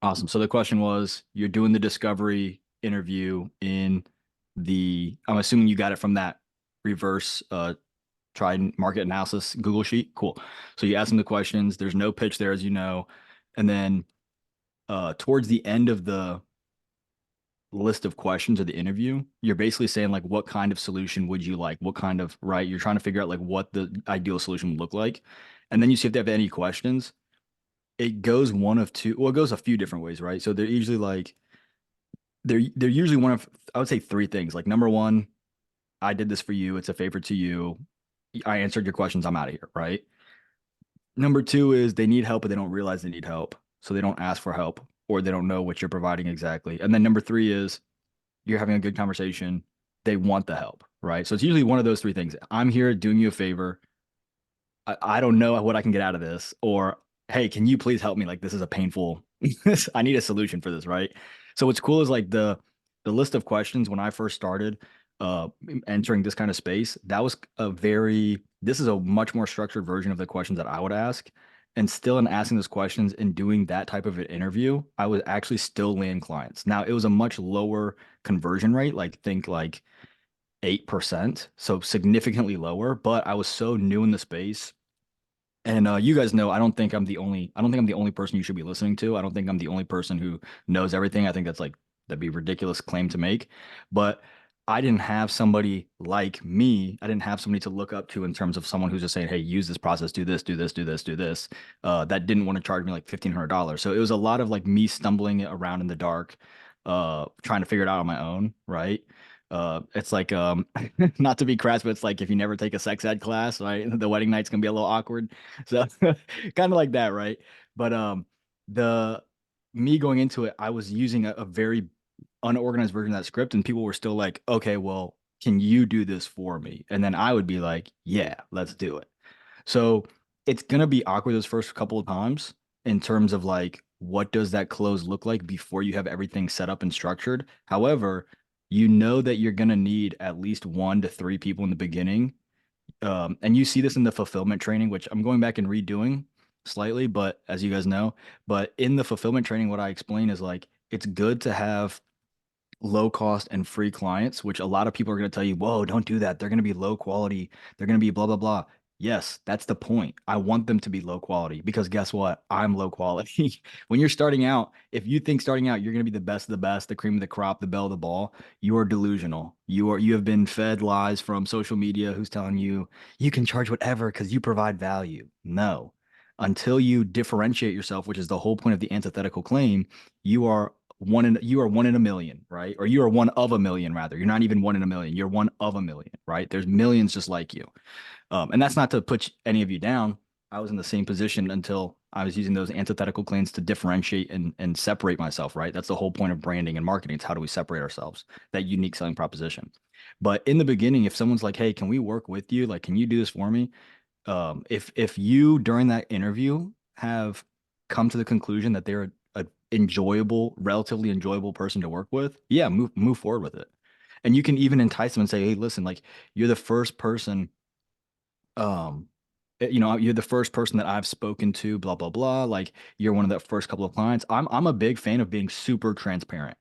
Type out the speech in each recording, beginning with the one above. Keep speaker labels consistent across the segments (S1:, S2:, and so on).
S1: Awesome. So the question was, you're doing the discovery interview I'm assuming you got it from that reverse try and market analysis Google sheet. Cool. So you ask them the questions. There's no pitch there, as you know. And then towards the end of the list of questions of the interview, you're basically saying like, what kind of solution would you like? What kind of, right? You're trying to figure out like what the ideal solution would look like. And then you see if they have any questions. It goes one of two, well, it goes a few different ways, right? So they're usually like, they're usually one of, I would say three things. Like number one, I did this for you. It's a favor to you. I answered your questions. I'm out of here, right? Number two is they need help, but they don't realize they need help. So they don't ask for help or they don't know what you're providing exactly. And then number three is you're having a good conversation. They want the help, right? So it's usually one of those three things. I'm here doing you a favor. I don't know what I can get out of this. Or, hey, can you please help me? Like, this is a painful, I need a solution for this, right? So what's cool is like the list of questions when I first started uh entering this kind of space, that was this is a much more structured version of the questions that I would ask. And still in asking those questions and doing that type of an interview, I was actually still land clients. Now it was a much lower conversion rate, like think like 8%, so significantly lower, but I was so new in the space. And you guys know, I don't think I'm the only person you should be listening to. I don't think I'm the only person who knows everything. I think that'd be a ridiculous claim to make. But I didn't have somebody like me. I didn't have somebody to look up to in terms of someone who's just saying, hey, use this process, do this, do this, do this, do this. That didn't want to charge me like $1,500. So it was a lot of like me stumbling around in the dark, trying to figure it out on my own, right? It's like not to be crass, but it's like if you never take a sex ed class, right? The wedding night's gonna be a little awkward. So kind of like that, right? But the me going into it, I was using a very unorganized version of that script, and people were still like, okay, well, can you do this for me? And then I would be like, yeah, let's do it. So it's gonna be awkward those first couple of times in terms of like what does that close look like before you have everything set up and structured. However, you know that you're gonna need at least 1 to 3 people in the beginning. And you see this in the fulfillment training, which I'm going back and redoing slightly, but as you guys know, but in the fulfillment training, what I explain is like it's good to have low cost and free clients, which a lot of people are going to tell you, whoa, don't do that. They're going to be low quality. They're going to be blah, blah, blah. Yes, that's the point. I want them to be low quality because guess what? I'm low quality. When you're starting out, if you think starting out you're going to be the best of the best, the cream of the crop, the belle of the ball, you are delusional. You have been fed lies from social media who's telling you you can charge whatever because you provide value. No. Until you differentiate yourself, which is the whole point of the antithetical claim, you are one in a million, right? Or you are one of a million, rather. You're not even one in a million. You're one of a million, right? There's millions just like you. And that's not to put any of you down. I was in the same position until I was using those antithetical claims to differentiate and separate myself, right? That's the whole point of branding and marketing. It's how do we separate ourselves? That unique selling proposition. But in the beginning, if someone's like, "Hey, can we work with you? Like, can you do this for me?" If you during that interview have come to the conclusion that they're a enjoyable, relatively enjoyable person to work with, yeah, move forward with it. And you can even entice them and say, hey, listen, like you're the first person, um, you're the first person that I've spoken to, blah, blah, blah. Like you're one of the first couple of clients. I'm a big fan of being super transparent.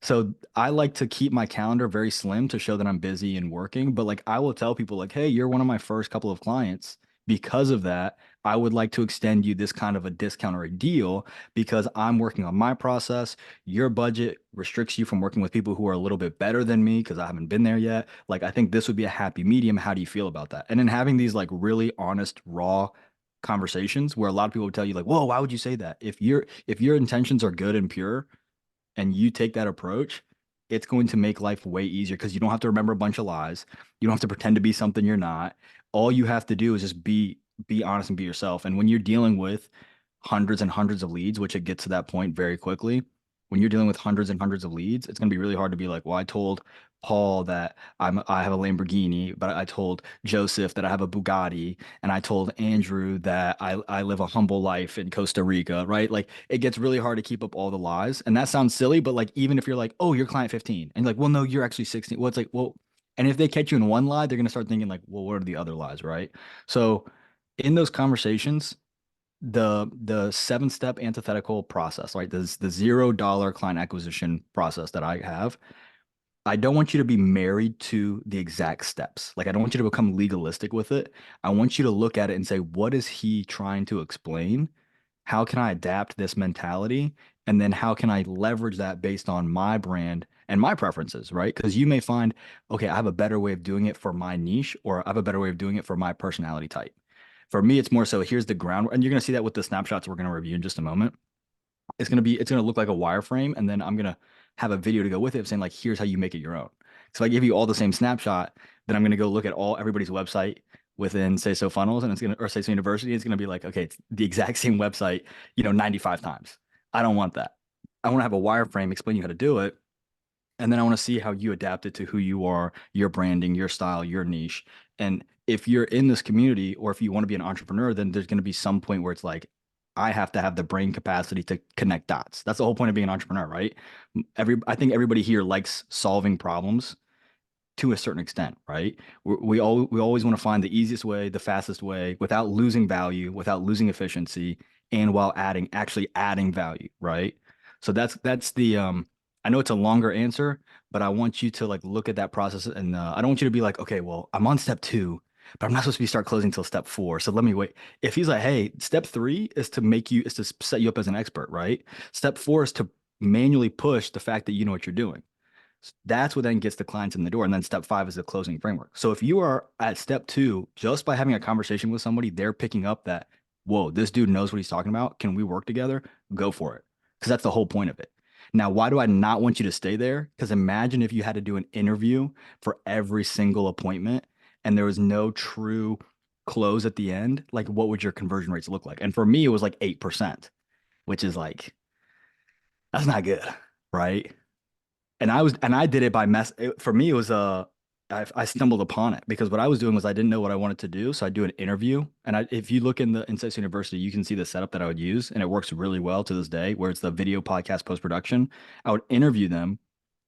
S1: So I like to keep my calendar very slim to show that I'm busy and working, but like I will tell people like, "Hey, you're one of my first couple of clients. Because of that, I would like to extend you this kind of a discount or a deal because I'm working on my process. Your budget restricts you from working with people who are a little bit better than me because I haven't been there yet. Like I think this would be a happy medium. How do you feel about that?" And then having these like really honest, raw conversations where a lot of people would tell you like, "Whoa, why would you say that?" If your intentions are good and pure, and you take that approach, it's going to make life way easier because you don't have to remember a bunch of lies. You don't have to pretend to be something you're not. All you have to do is just be honest and be yourself. And when you're dealing with hundreds and hundreds of leads, which it gets to that point very quickly, when you're dealing with hundreds and hundreds of leads, it's going to be really hard to be like, well, I told Paul that I have a Lamborghini, but I told Joseph that I have a Bugatti, and I told Andrew that I live a humble life in Costa Rica, right? Like it gets really hard to keep up all the lies. And that sounds silly, but like even if you're like, oh, you're client 15, and like, well, no, you're actually 16. Well, it's like, well, and if they catch you in one lie, they're gonna start thinking like, well, what are the other lies, right? So in those conversations, the 7-step antithetical process, right? This the $0 client acquisition process that I have. I don't want you to be married to the exact steps. Like, I don't want you to become legalistic with it. I want you to look at it and say, what is he trying to explain? How can I adapt this mentality? And then how can I leverage that based on my brand and my preferences, right? Because you may find, okay, I have a better way of doing it for my niche, or I have a better way of doing it for my personality type. For me, it's more so here's the ground, and you're going to see that with the snapshots we're going to review in just a moment. It's going to look like a wireframe, and then I'm going to have a video to go with it saying like, here's how you make it your own. So if I give you all the same snapshot, then I'm going to go look at everybody's website within SASO funnels, and it's going to, or SASO University, it's going to be like, okay, it's the exact same website, 95 times. I don't want that. I want to have a wireframe explain you how to do it. And then I want to see how you adapt it to who you are, your branding, your style, your niche. And if you're in this community, or if you want to be an entrepreneur, then there's going to be some point where it's like, I have to have the brain capacity to connect dots. That's the whole point of being an entrepreneur, right? I think everybody here likes solving problems to a certain extent, right? We always want to find the easiest way, the fastest way, without losing value, without losing efficiency, and while actually adding value, right? So that's the I know it's a longer answer, but I want you to like look at that process, and I don't want you to be like, okay, well, I'm on step 2, but I'm not supposed to be start closing till step 4. So let me wait. If he's like, hey, step 3 is to set you up as an expert, right? Step 4 is to manually push the fact that you know what you're doing. That's what then gets the clients in the door. And then step 5 is the closing framework. So if you are at step 2, just by having a conversation with somebody, they're picking up that, whoa, this dude knows what he's talking about. Can we work together? Go for it. Because that's the whole point of it. Now, why do I not want you to stay there? Because imagine if you had to do an interview for every single appointment and there was no true close at the end. Like, what would your conversion rates look like? And for me, it was like 8%, which is like, that's not good, right? And I did it by for me, it was I stumbled upon it because what I was doing was I didn't know what I wanted to do. So I do an interview. And if you look in the SASO University, you can see the setup that I would use. And it works really well to this day, where it's the video podcast post-production. I would interview them.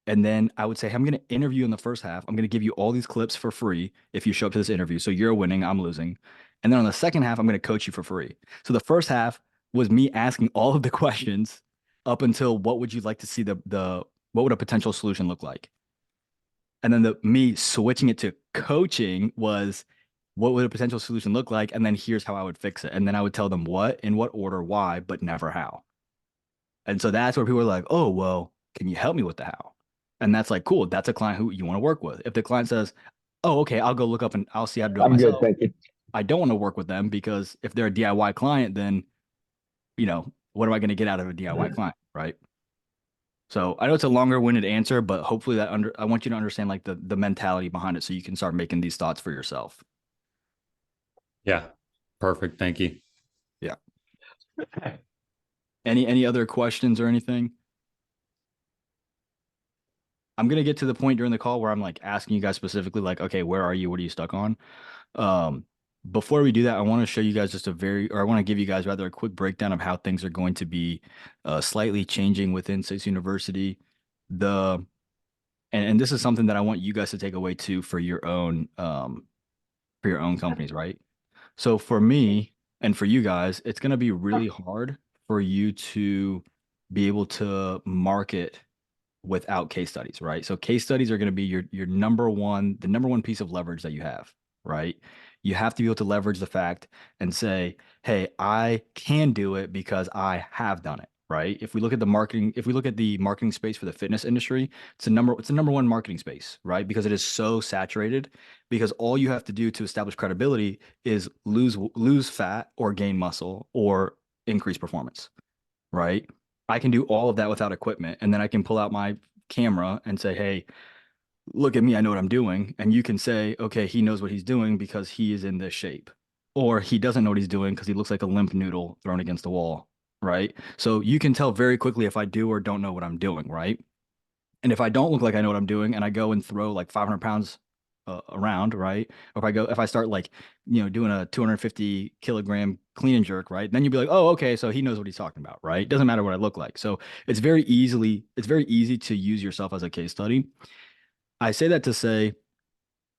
S1: And then I would say, hey, I'm going to interview in the first half. I'm going to give you all these clips for free if you show up to this interview. So you're winning, I'm losing. And then on the second half, I'm going to coach you for free. So the first half was me asking all of the questions up until what would you like to see what would a potential solution look like? And then me switching it to coaching was what would a potential solution look like? And then here's how I would fix it. And then I would tell them what, in what order, why, but never how. And so that's where people are like, oh, well, can you help me with the how? And that's like, cool. That's a client who you want to work with. If the client says, oh, okay, I'll go look up and I'll see how to do it
S2: I'm good,
S1: myself.
S2: thank you.
S1: I don't want to work with them because if they're a DIY client, then, what am I going to get out of a DIY client? Right. So I know it's a longer-winded answer, but hopefully I want you to understand like the mentality behind it so you can start making these thoughts for yourself.
S3: Yeah. Perfect. Thank you.
S1: Yeah. Any other questions or anything? I'm gonna get to the point during the call where I'm like asking you guys specifically, like, okay, where are you? What are you stuck on? Um, Before we do that, I want to show you guys or I want to give you guys rather a quick breakdown of how things are going to be slightly changing within SASO University. The and this is something that I want you guys to take away too for your own companies, right? So for me and for you guys, it's going to be really hard for you to be able to market without case studies, right? So case studies are going to be the number one piece of leverage that you have, right? You have to be able to leverage the fact and say, "Hey, I can do it because I have done it." Right? If we look at the marketing space for the fitness industry, it's the number one marketing space, right? Because it is so saturated. Because all you have to do to establish credibility is lose fat or gain muscle or increase performance, right? I can do all of that without equipment. And then I can pull out my camera and say, hey, look at me. I know what I'm doing. And you can say, okay, he knows what he's doing because he is in this shape. Or he doesn't know what he's doing because he looks like a limp noodle thrown against the wall, right? So you can tell very quickly if I do or don't know what I'm doing, right? And if I don't look like I know what I'm doing and I go and throw like 500 pounds around, right? Or if I start like, doing a 250 kilogram clean and jerk, right? Then you'd be like, oh, okay, so he knows what he's talking about, right? Doesn't matter what I look like. So it's very easy to use yourself as a case study. I say that to say,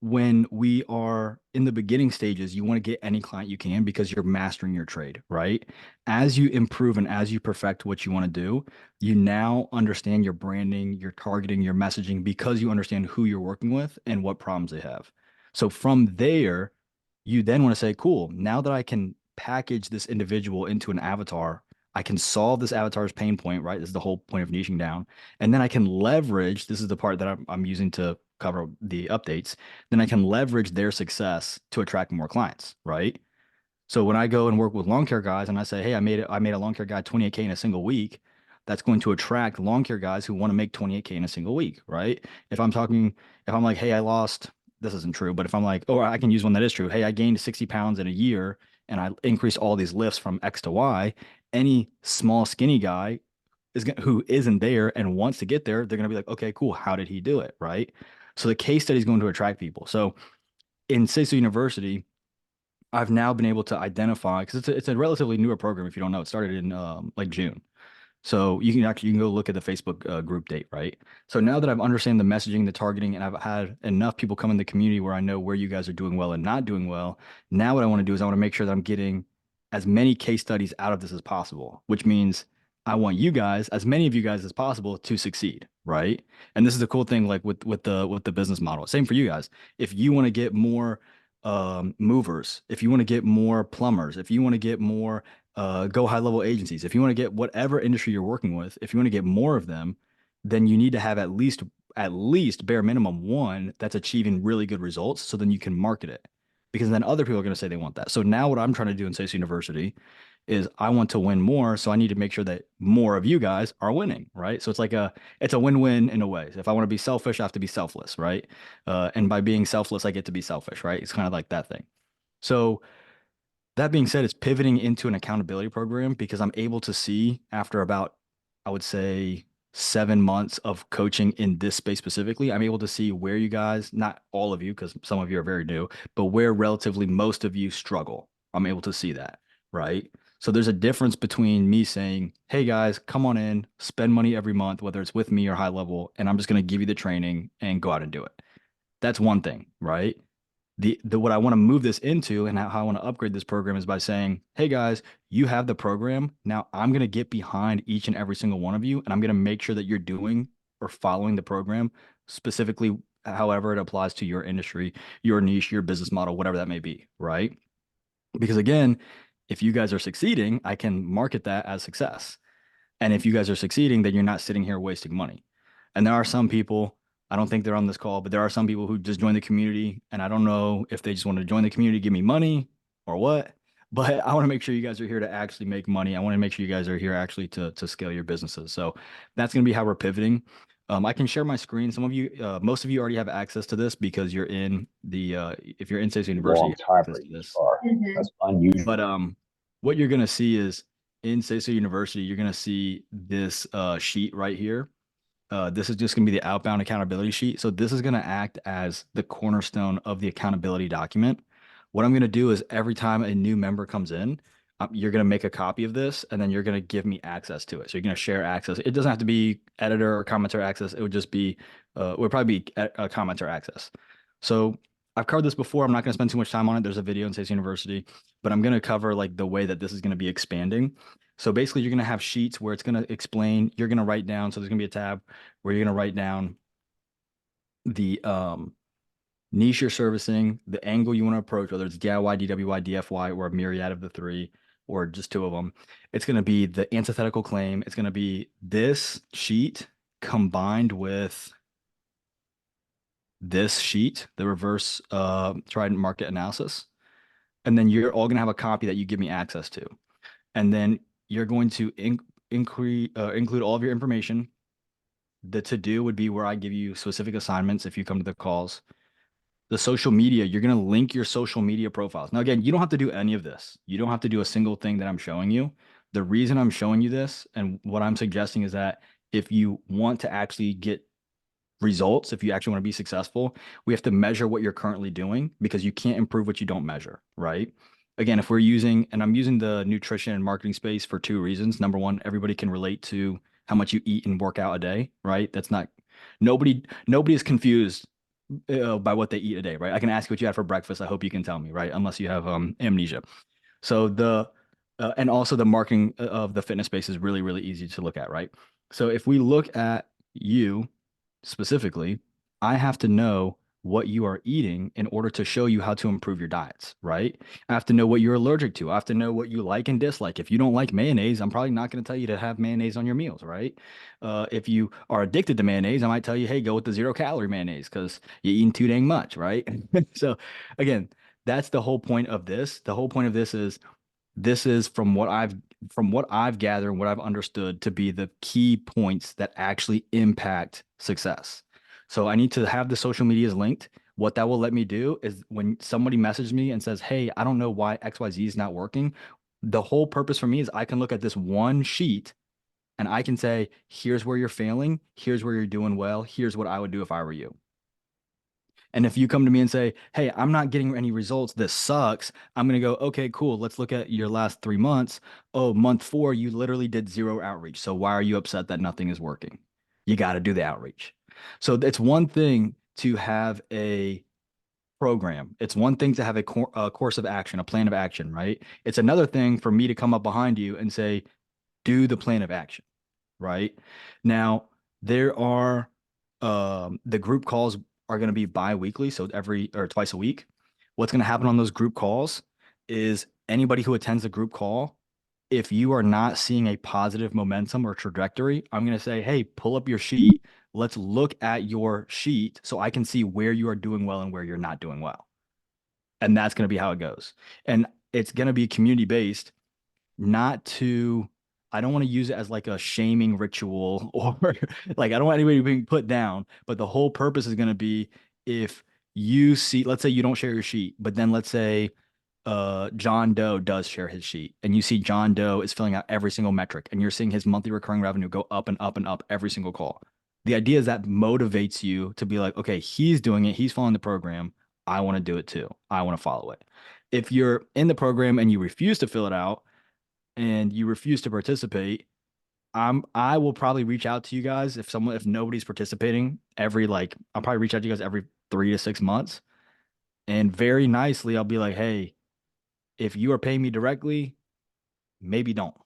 S1: when we are in the beginning stages, you want to get any client you can because you're mastering your trade, right? As you improve and as you perfect what you want to do, you now understand your branding, your targeting, your messaging because you understand who you're working with and what problems they have. So from there, you then want to say, cool, now that I can package this individual into an avatar, I can solve this avatar's pain point, right? This is the whole point of niching down. And then I can leverage, this is the part that I'm using to cover the updates, then I can leverage their success to attract more clients, right? So when I go and work with lawn care guys and I say, hey, I made a lawn care guy 28K in a single week, that's going to attract lawn care guys who want to make 28K in a single week, right? If I'm talking, if I'm like, hey, I lost, this isn't true, but if I'm like, oh, I can use one that is true. Hey, I gained 60 pounds in a year and I increased all these lifts from X to Y, any small skinny guy who isn't there and wants to get there, they're going to be like, okay, cool. How did he do it? Right. So the case study is going to attract people. So in SASO University, I've now been able to identify because it's a relatively newer program. If you don't know, it started in like June. So you can go look at the Facebook group date, right? So now that I've understand the messaging, the targeting, and I've had enough people come in the community where I know where you guys are doing well and not doing well. Now what I want to do is I want to make sure that I'm getting as many case studies out of this as possible, which means I want you guys, as many of you guys as possible, to succeed, right? And this is the cool thing, like with the business model. Same for you guys. If you want to get more movers, if you want to get more plumbers, if you want to get more go high level agencies. If you want to get whatever industry you're working with, if you want to get more of them, then you need to have at least bare minimum one that's achieving really good results. So then you can market it because then other people are going to say they want that. So now what I'm trying to do in SACE University is I want to win more. So I need to make sure that more of you guys are winning, right? So it's a win-win in a way. If I want to be selfish, I have to be selfless, right? And by being selfless, I get to be selfish, right? It's kind of like that thing. So that being said, it's pivoting into an accountability program because I'm able to see after about, I would say, 7 months of coaching in this space specifically, I'm able to see where you guys, not all of you, because some of you are very new, but where relatively most of you struggle. I'm able to see that, right? So there's a difference between me saying, hey guys, come on in, spend money every month, whether it's with me or high level, and I'm just going to give you the training and go out and do it. That's one thing, right? The what I want to move this into and how I want to upgrade this program is by saying, hey guys, you have the program. Now I'm going to get behind each and every single one of you, and I'm going to make sure that you're doing or following the program specifically, however it applies to your industry, your niche, your business model, whatever that may be, right? Because again, if you guys are succeeding, I can market that as success. And if you guys are succeeding, then you're not sitting here wasting money. And there are some people, I don't think they're on this call, but there are some people who just join the community. And I don't know if they just want to join the community, give me money or what. But I want to make sure you guys are here to actually make money. I want to make sure you guys are here actually to scale your businesses. So that's going to be how we're pivoting. I can share my screen. Some of you, most of you already have access to this because you're in if you're in State University, you
S2: Long
S1: have
S2: time
S1: access
S2: for
S1: to
S2: each
S1: this.
S2: car. That's unusual.
S1: But what you're gonna see is in SASO University, you're gonna see this sheet right here. This is just gonna be the outbound accountability sheet. So this is gonna act as the cornerstone of the accountability document. What I'm gonna do is every time a new member comes in, you're gonna make a copy of this, and then you're gonna give me access to it. So you're gonna share access. It doesn't have to be editor or commenter access. It would just be, it would probably be a commenter access. So I've covered this before. I'm not going to spend too much time on it. There's a video in SACE University, but I'm going to cover like the way that this is going to be expanding. So basically, you're going to have sheets where it's going to explain, you're going to write down. So there's going to be a tab where you're going to write down the niche you're servicing, the angle you want to approach, whether it's DIY, DWY, DFY, or a myriad of the three, or just two of them. It's going to be the antithetical claim. It's going to be this sheet combined with this sheet, the reverse trident market analysis. And then you're all going to have a copy that you give me access to. And then you're going to include all of your information. The to do would be where I give you specific assignments if you come to the calls. The social media, you're going to link your social media profiles. Now, again, you don't have to do any of this. You don't have to do a single thing that I'm showing you. The reason I'm showing you this and what I'm suggesting is that if you want to actually get results, if you actually want to be successful, we have to measure what you're currently doing because you can't improve what you don't measure, right? Again, if we're using, and I'm using the nutrition and marketing space for two reasons. Number one, everybody can relate to how much you eat and work out a day, right? That's not, nobody is confused by what they eat a day, right? I can ask you what you had for breakfast. I hope you can tell me, right? Unless you have amnesia. So the and also the marketing of the fitness space is really, really easy to look at, right? So if we look at you specifically, I have to know what you are eating in order to show you how to improve your diets, right? I have to know what you're allergic to. I have to know what you like and dislike. If you don't like mayonnaise, I'm probably not going to tell you to have mayonnaise on your meals, right? If you are addicted to mayonnaise, I might tell you, hey, go with the 0 calorie mayonnaise because you're eating too dang much, right? So again, that's the whole point of this. The whole point of this is from what I've gathered and what I've understood to be the key points that actually impact success. So I need to have the social medias linked. What that will let me do is when somebody messages me and says, "Hey, I don't know why XYZ is not working," the whole purpose for me is I can look at this one sheet and I can say, "Here's where you're failing, here's where you're doing well, here's what I would do if I were you." And if you come to me and say, "Hey, I'm not getting any results. This sucks," I'm going to go, "Okay, cool. Let's look at your last 3 months. Oh, month four, you literally did zero outreach. So why are you upset that nothing is working? You got to do the outreach." So it's one thing to have a program. It's one thing to have a course of action, a plan of action, right? It's another thing for me to come up behind you and say, do the plan of action, right? Now, there are the group calls are going to be bi-weekly, so every or twice a week. What's going to happen on those group calls is anybody who attends the group call, if you are not seeing a positive momentum or trajectory, I'm going to say, "Hey, pull up your sheet. Let's look at your sheet so I can see where you are doing well and where you're not doing well." And that's going to be how it goes. And it's going to be community based, not to I don't want to use it as like a shaming ritual or like I don't want anybody being put down, but the whole purpose is going to be if you see, let's say you don't share your sheet, but then let's say John Doe does share his sheet and you see John Doe is filling out every single metric and you're seeing his monthly recurring revenue go up and up and up every single call. The idea is that motivates you to be like, okay, he's doing it, he's following the program. I want to do it too. I want to follow it. If you're in the program and you refuse to fill it out, and you refuse to participate, I will probably reach out to you guys if nobody's participating every like I'll probably reach out to you guys every 3 to 6 months. And very nicely, I'll be like, hey, if you are paying me directly, maybe don't.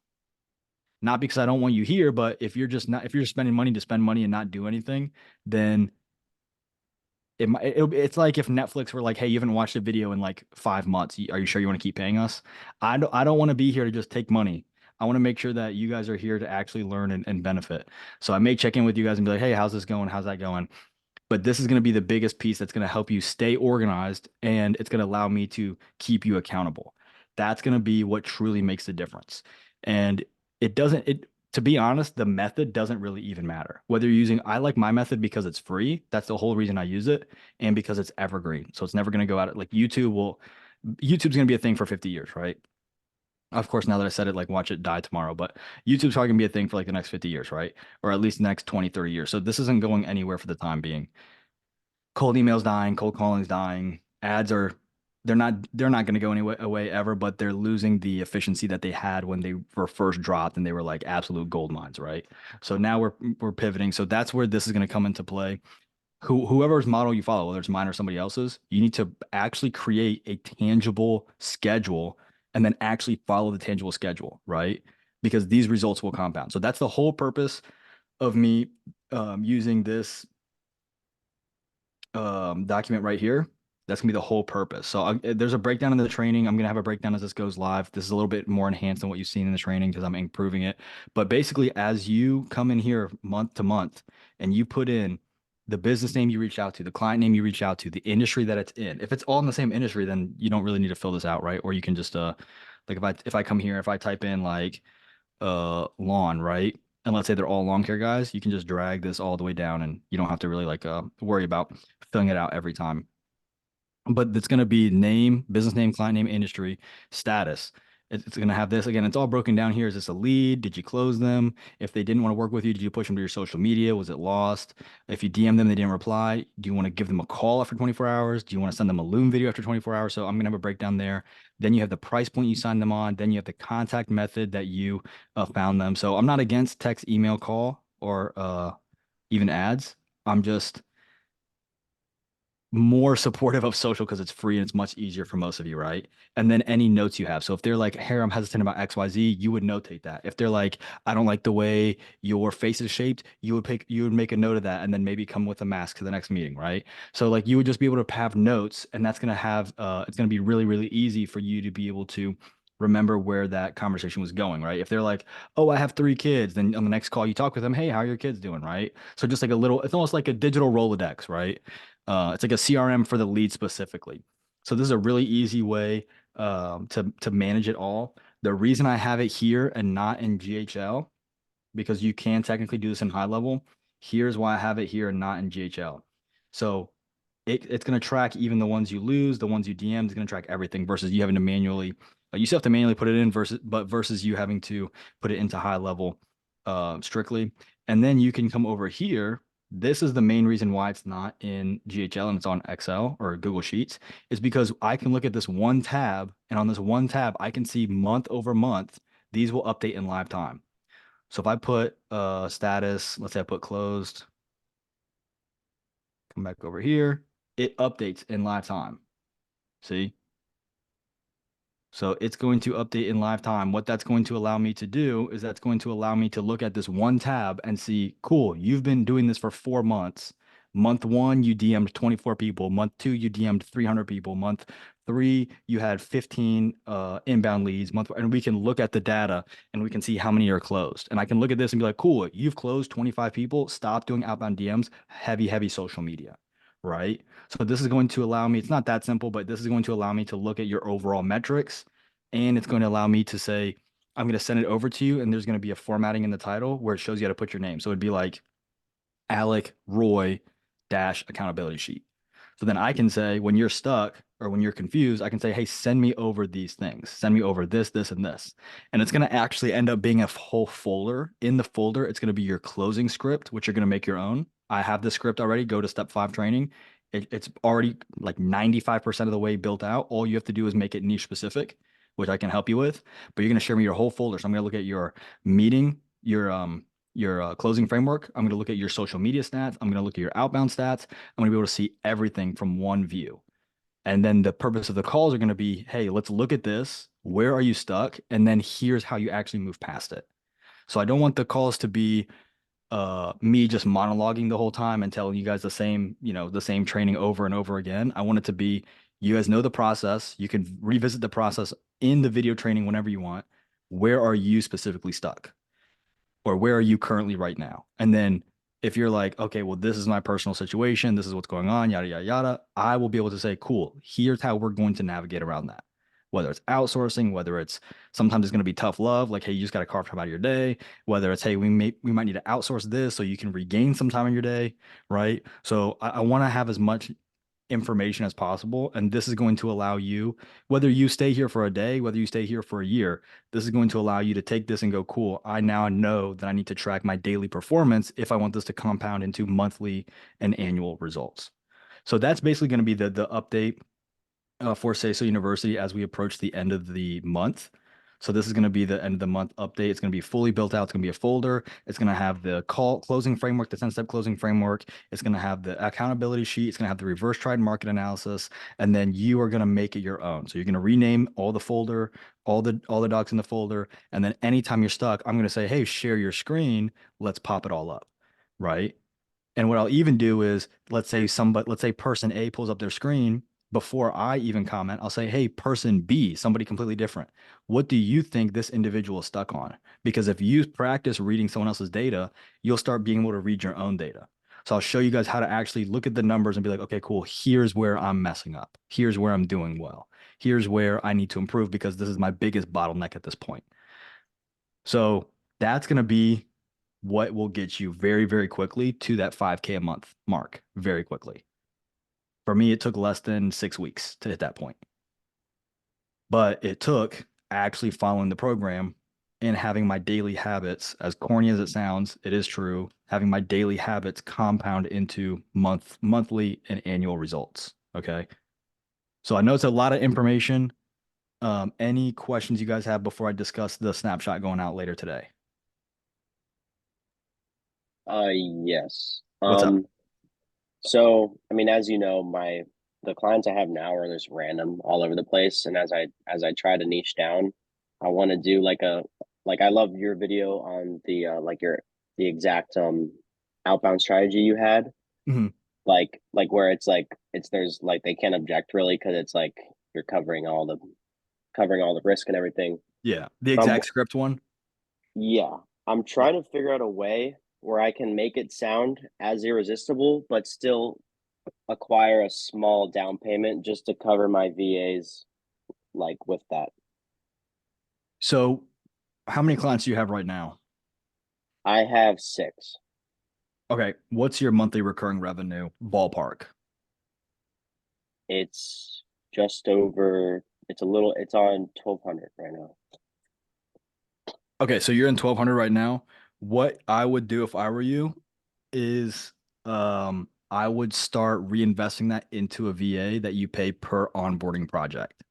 S1: Not because I don't want you here, but if you're spending money to spend money and not do anything, then it's like if Netflix were like, "Hey, you haven't watched a video in like 5 months. Are you sure you want to keep paying us?" I don't want to be here to just take money. I want to make sure that you guys are here to actually learn and benefit. So I may check in with you guys and be like, "Hey, how's this going? How's that going?" But this is going to be the biggest piece that's going to help you stay organized and it's going to allow me to keep you accountable. That's going to be what truly makes the difference. And it doesn't, it, to be honest, the method doesn't really even matter. Whether you're using, I like my method because it's free. That's the whole reason I use it. And because it's evergreen. So it's never going to go out. Like YouTube's going to be a thing for 50 years, right? Of course, now that I said it, like watch it die tomorrow, but YouTube's probably gonna be a thing for like the next 50 years, right? Or at least the next 20, 30 years. So this isn't going anywhere for the time being. Cold emails dying, cold calling's dying. Ads are they're not going to go away ever, but they're losing the efficiency that they had when they were first dropped and they were like absolute gold mines, right? So now we're pivoting. So that's where this is going to come into play. Whoever's model you follow, whether it's mine or somebody else's, you need to actually create a tangible schedule and then actually follow the tangible schedule, right? Because these results will compound. So that's the whole purpose of me using this document right here. That's gonna be the whole purpose. So there's a breakdown in the training. I'm gonna have a breakdown as this goes live. This is a little bit more enhanced than what you've seen in the training because I'm improving it. But basically, as you come in here month to month and you put in the business name you reach out to, the client name you reach out to, the industry that it's in. If it's all in the same industry, then you don't really need to fill this out, right? Or you can just like if I come here, if I type in like lawn, right? And let's say they're all lawn care guys, you can just drag this all the way down and you don't have to really like worry about filling it out every time. But it's going to be name, business name, client name, industry, status. It's going to have this again. It's all broken down here. Is this a lead? Did you close them? If they didn't want to work with you, did you push them to your social media? Was it lost? If you DM them, they didn't reply. Do you want to give them a call after 24 hours? Do you want to send them a Loom video after 24 hours? So I'm going to have a breakdown there. Then you have the price point you signed them on. Then you have the contact method that you found them. So I'm not against text, email, call, or even ads. I'm just more supportive of social because it's free and it's much easier for most of you, right? And then any notes you have. So if they're like, hey, I'm hesitant about XYZ, you would notate that. If they're like, I don't like the way your face is shaped, you would make a note of that and then maybe come with a mask to the next meeting, right? So like you would just be able to have notes, and that's gonna have it's gonna be really, really easy for you to be able to remember where that conversation was going, right? If they're like, oh, I have 3 kids, then on the next call you talk with them, hey, how are your kids doing, right? So just like a little, it's almost like a digital Rolodex, right? It's like a CRM for the lead specifically. So this is a really easy way to manage it all. The reason I have it here and not in GHL, because you can technically do this in high level. Here's why I have it here and not in GHL. So it's going to track even the ones you lose, the ones you DM. It's going to track everything versus you having to manually. You still have to manually put it in versus you having to put it into high level strictly. And then you can come over here. This is the main reason why it's not in GHL and it's on Excel or Google Sheets, is because I can look at this one tab, and on this one tab, I can see month over month, these will update in live time. So if I put status, let's say I put closed, come back over here, it updates in live time. See? So it's going to update in live time. What that's going to allow me to do is that's going to allow me to look at this one tab and see, cool, you've been doing this for 4 months. Month one, you DM'd 24 people. Month two, you DM'd 300 people. Month three, you had 15 inbound leads. And we can look at the data and we can see how many are closed. And I can look at this and be like, cool, you've closed 25 people. Stop doing outbound DMs, heavy social media, right? So this is going to allow me, it's not that simple, but this is going to allow me to look at your overall metrics, and it's going to allow me to say, I'm going to send it over to you, and there's going to be a formatting in the title where it shows you how to put your name. So it'd be like Alec Roy dash accountability sheet. So then I can say, when you're stuck or when you're confused, I can say, hey, send me over these things. Send me over this, and this. And it's going to actually end up being a whole folder. In the folder, it's going to be your closing script, which you're going to make your own. I have the script already. Go to step 5 training. It's already like 95% of the way built out. All you have to do is make it niche specific, which I can help you with. But you're going to share me your whole folder. So I'm going to look at your meeting, your closing framework. I'm going to look at your social media stats. I'm going to look at your outbound stats. I'm going to be able to see everything from one view. And then the purpose of the calls are going to be, hey, let's look at this. Where are you stuck? And then here's how you actually move past it. So I don't want the calls to be me just monologuing the whole time and telling you guys the same training over and over again. I want it to be, you guys know the process. You can revisit the process in the video training whenever you want. Where are you specifically stuck? Or where are you currently right now? And then if you're like, okay, well, this is my personal situation, this is what's going on, yada, yada, yada, I will be able to say, cool, here's how we're going to navigate around that. Whether it's outsourcing, whether it's sometimes it's going to be tough love, like, hey, you just got to carve time out of your day. Whether it's, hey, we might need to outsource this so you can regain some time in your day, right? So I want to have as much information as possible. And this is going to allow you, whether you stay here for a day, whether you stay here for a year, this is going to allow you to take this and go, cool, I now know that I need to track my daily performance if I want this to compound into monthly and annual results. So that's basically going to be the update for SASO University as we approach the end of the month. So this is going to be the end of the month update. It's going to be fully built out. It's going to be a folder. It's going to have the call closing framework, the 10-step closing framework. It's going to have the accountability sheet. It's going to have the reverse tried market analysis, and then you are going to make it your own. So you're going to rename all the folder, all the docs in the folder, and then anytime you're stuck, I'm going to say, hey, share your screen. Let's pop it all up, right? And what I'll even do is, let's say person A pulls up their screen before I even comment. I'll say, hey, person B, somebody completely different. What do you think this individual is stuck on? Because if you practice reading someone else's data, you'll start being able to read your own data. So I'll show you guys how to actually look at the numbers and be like, okay, cool. Here's where I'm messing up. Here's where I'm doing well. Here's where I need to improve because this is my biggest bottleneck at this point. So that's going to be what will get you very, very quickly to that 5K a month mark very quickly. For me, it took less than 6 weeks to hit that point. But it took actually following the program and having my daily habits, as corny as it sounds, it is true, having my daily habits compound into monthly and annual results. Okay. So I know it's a lot of information. Any questions you guys have before I discuss the snapshot going out later today?
S2: Yes.
S1: What's up?
S2: So, I mean, as you know, the clients I have now are just random all over the place. And as I try to niche down, I want to do like I love your video on the exact outbound strategy you had.
S1: Mhm.
S2: Like where it's like it's there's like they can't object really because it's like you're covering all the risk and everything.
S1: Yeah, the
S2: But
S1: exact script one.
S2: yeah, I'm
S1: Yeah.
S2: trying to figure out a way where I can make it sound as irresistible, but still acquire a small down payment just to cover my VAs like with that.
S1: So, how many clients do you have right now?
S2: I have six.
S1: Okay, what's your monthly recurring revenue ballpark?
S2: It's just over it's on 1200 right now.
S1: Okay, so you're in 1200 right now. What I would do if I were you is I would start reinvesting that into a VA that you pay per onboarding project.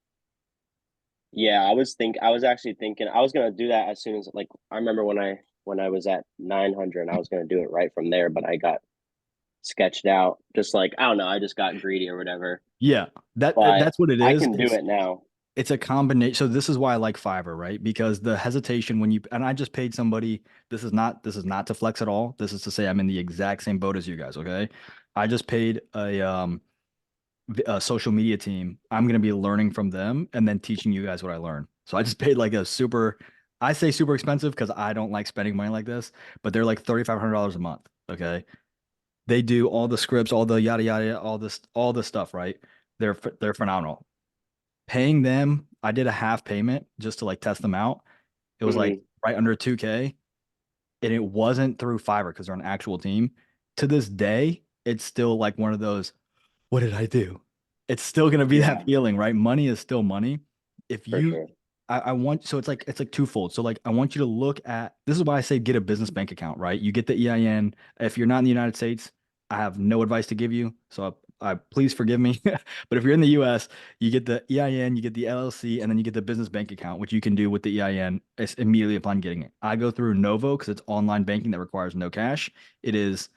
S2: Yeah, I was actually thinking I was gonna do that as soon as like I remember when I was at 900 I was gonna do it right from there, but I got sketched out. Just like I don't know, I just got greedy or whatever.
S1: Yeah,
S2: But
S1: that's what it
S2: I
S1: is.
S2: can do it now.
S1: It's a combination. So this is why I like Fiverr, right? Because the hesitation when you and I just paid somebody, this is not to flex at all. This is to say I'm in the exact same boat as you guys, okay? I just paid a social media team. I'm going to be learning from them and then teaching you guys what I learned. So I just paid like a super, I say super expensive because I don't like spending money like this, but they're like $3,500 a month. Okay. They do all the scripts, all the yada yada, all this stuff, right? They're phenomenal. Paying them, I did a half payment just to like test them out. It was like
S2: Hmm.
S1: right under 2K, and it wasn't through Fiverr because they're an actual team. To this day, it's still like one of those, what did I do? It's still gonna be that
S2: Yeah,
S1: feeling, right? Money is still money. If
S2: for
S1: you,
S2: sure.
S1: I want, so it's like twofold. So like I want you to look at this is why I say get a business bank account, right? You get the EIN. If you're not in the United States, I have no advice to give you. So I please forgive me. But if you're in the US, you get the EIN, you get the LLC, and then you get the business bank account, which you can do with the EIN immediately upon getting it. I go through Novo because it's online banking that requires no cash. It is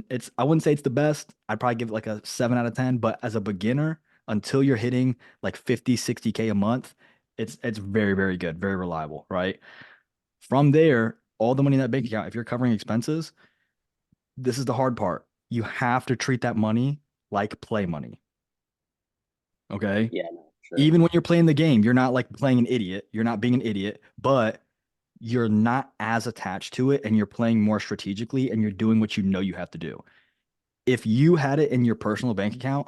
S1: it's I wouldn't say it's the best. I'd probably give it like a 7 out of 10, but as a beginner, until you're hitting like 50, 60K a month, it's very, very good, very reliable, right? From there, all the money in that bank account, if you're covering expenses, this is the hard part. You have to treat that money like play money. Okay.
S2: Yeah, no, sure.
S1: Even when you're playing the game, you're not like playing an idiot. You're not being an idiot, but you're not as attached to it and you're playing more strategically and you're doing what you know you have to do. If you had it in your personal bank account,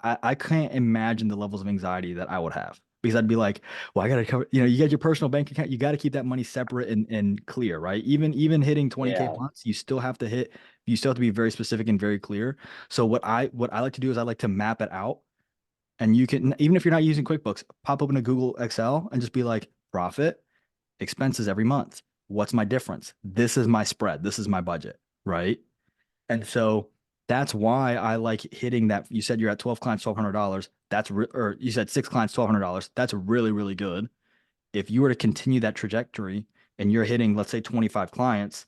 S1: I can't imagine the levels of anxiety that I would have because I'd be like, well, I gotta cover, you got your personal bank account, you got to keep that money separate and clear, right? Even hitting 20K
S2: Yeah.
S1: months, you still have to be very specific and very clear. So what I like to do is I like to map it out and you can, even if you're not using QuickBooks, pop open a Google Excel and just be like, profit, expenses every month. What's my difference? This is my spread. This is my budget, right? And so that's why I like hitting that. You said you're at 12 clients, $1,200. Or you said six clients, $1,200. That's really, really good. If you were to continue that trajectory and you're hitting, let's say 25 clients,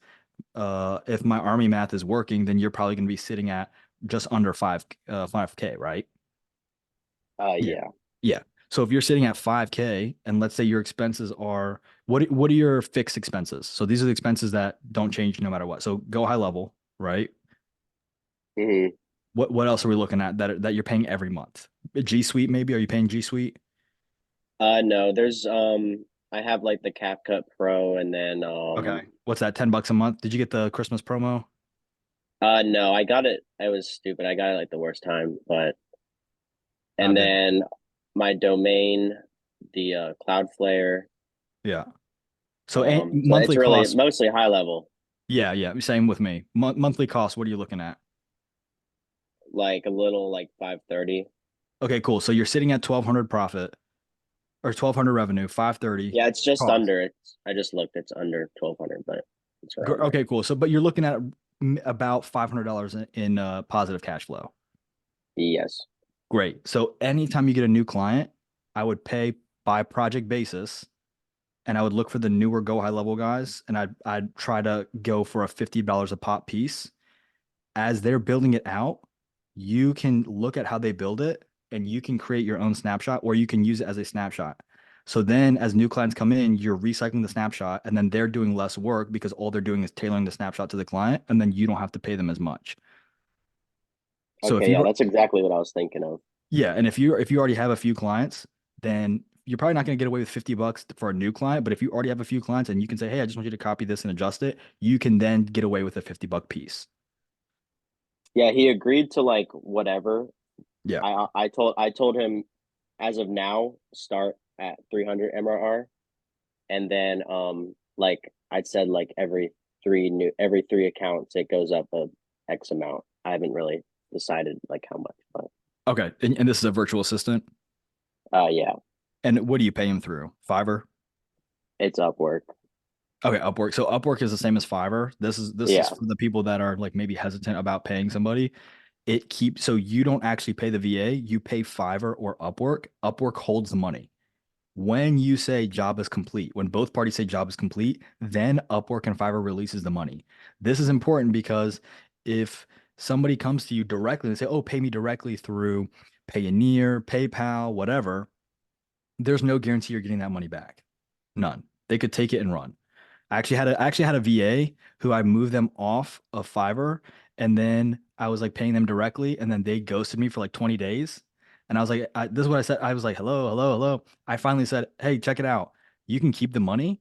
S1: if my army math is working, then you're probably going to be sitting at just under 5K, right? Yeah.
S2: Yeah.
S1: Yeah. So if you're sitting at 5K and let's say your expenses are what are your fixed expenses? So these are the expenses that don't change no matter what. So go high level, right?
S2: Hmm.
S1: What else are we looking at that you're paying every month? G Suite maybe? Are you paying G Suite?
S2: No, there's I have like the CapCut Pro and then
S1: Okay. What's that? $10 a month? Did you get the Christmas promo?
S2: no, I got it. I was stupid. I got it like the worst time, but
S1: I
S2: and
S1: bet.
S2: then my domain, the Cloudflare.
S1: Yeah. So and
S2: So it's
S1: monthly
S2: really
S1: costs.
S2: mostly high level,
S1: Yeah, yeah. Same with me. Monthly costs. What are you looking at?
S2: like a little like 530.
S1: Okay, cool. So you're sitting at 1,200 profit or 1,200 revenue, 530
S2: Yeah, it's just
S1: cost.
S2: under. It's I just looked. It's under 1200, but it's around there.
S1: Okay, cool. So but you're looking at about $500 in positive cash flow.
S2: Yes.
S1: Great. So anytime you get a new client, I would pay by project basis and I would look for the newer go high level guys and I'd try to go for a $50 a pop piece. as they're building it out, you can look at how they build it and you can create your own snapshot, or you can use it as a snapshot. So then as new clients come in, you're recycling the snapshot and then they're doing less work because all they're doing is tailoring the snapshot to the client, and then you don't have to pay them as much. So if
S2: Okay, yeah,
S1: you
S2: that's exactly what I was thinking of.
S1: yeah, and if you already have a few clients, then you're probably not going to get away with $50 for a new client. But if you already have a few clients and you can say, hey, I just want you to copy this and adjust it, you can then get away with a $50 piece.
S2: Yeah, he agreed to like whatever.
S1: Yeah.
S2: I told him as of now start at 300 MRR, and then like I'd said like every three accounts it goes up a X amount. I haven't really decided like how much, but
S1: Okay. And this is a virtual assistant.
S2: yeah,
S1: And what do you pay him through? Fiverr?
S2: it's Upwork.
S1: Okay, Upwork. So Upwork is the same as Fiverr. This is
S2: Yeah.
S1: for the people that are like maybe hesitant about paying somebody. It keeps so you don't actually pay the VA, you pay Fiverr or Upwork. Upwork holds the money. When you say job is complete, when both parties say job is complete, then Upwork and Fiverr releases the money. This is important because if somebody comes to you directly and say, "Oh, pay me directly through Payoneer, PayPal, whatever," there's no guarantee you're getting that money back. None. They could take it and run. I actually had a VA who I moved them off of Fiverr, and then I was like paying them directly, and then they ghosted me for like 20 days. And I was like, this is what I said. I was like, hello, hello, hello. I finally said, hey, check it out. You can keep the money.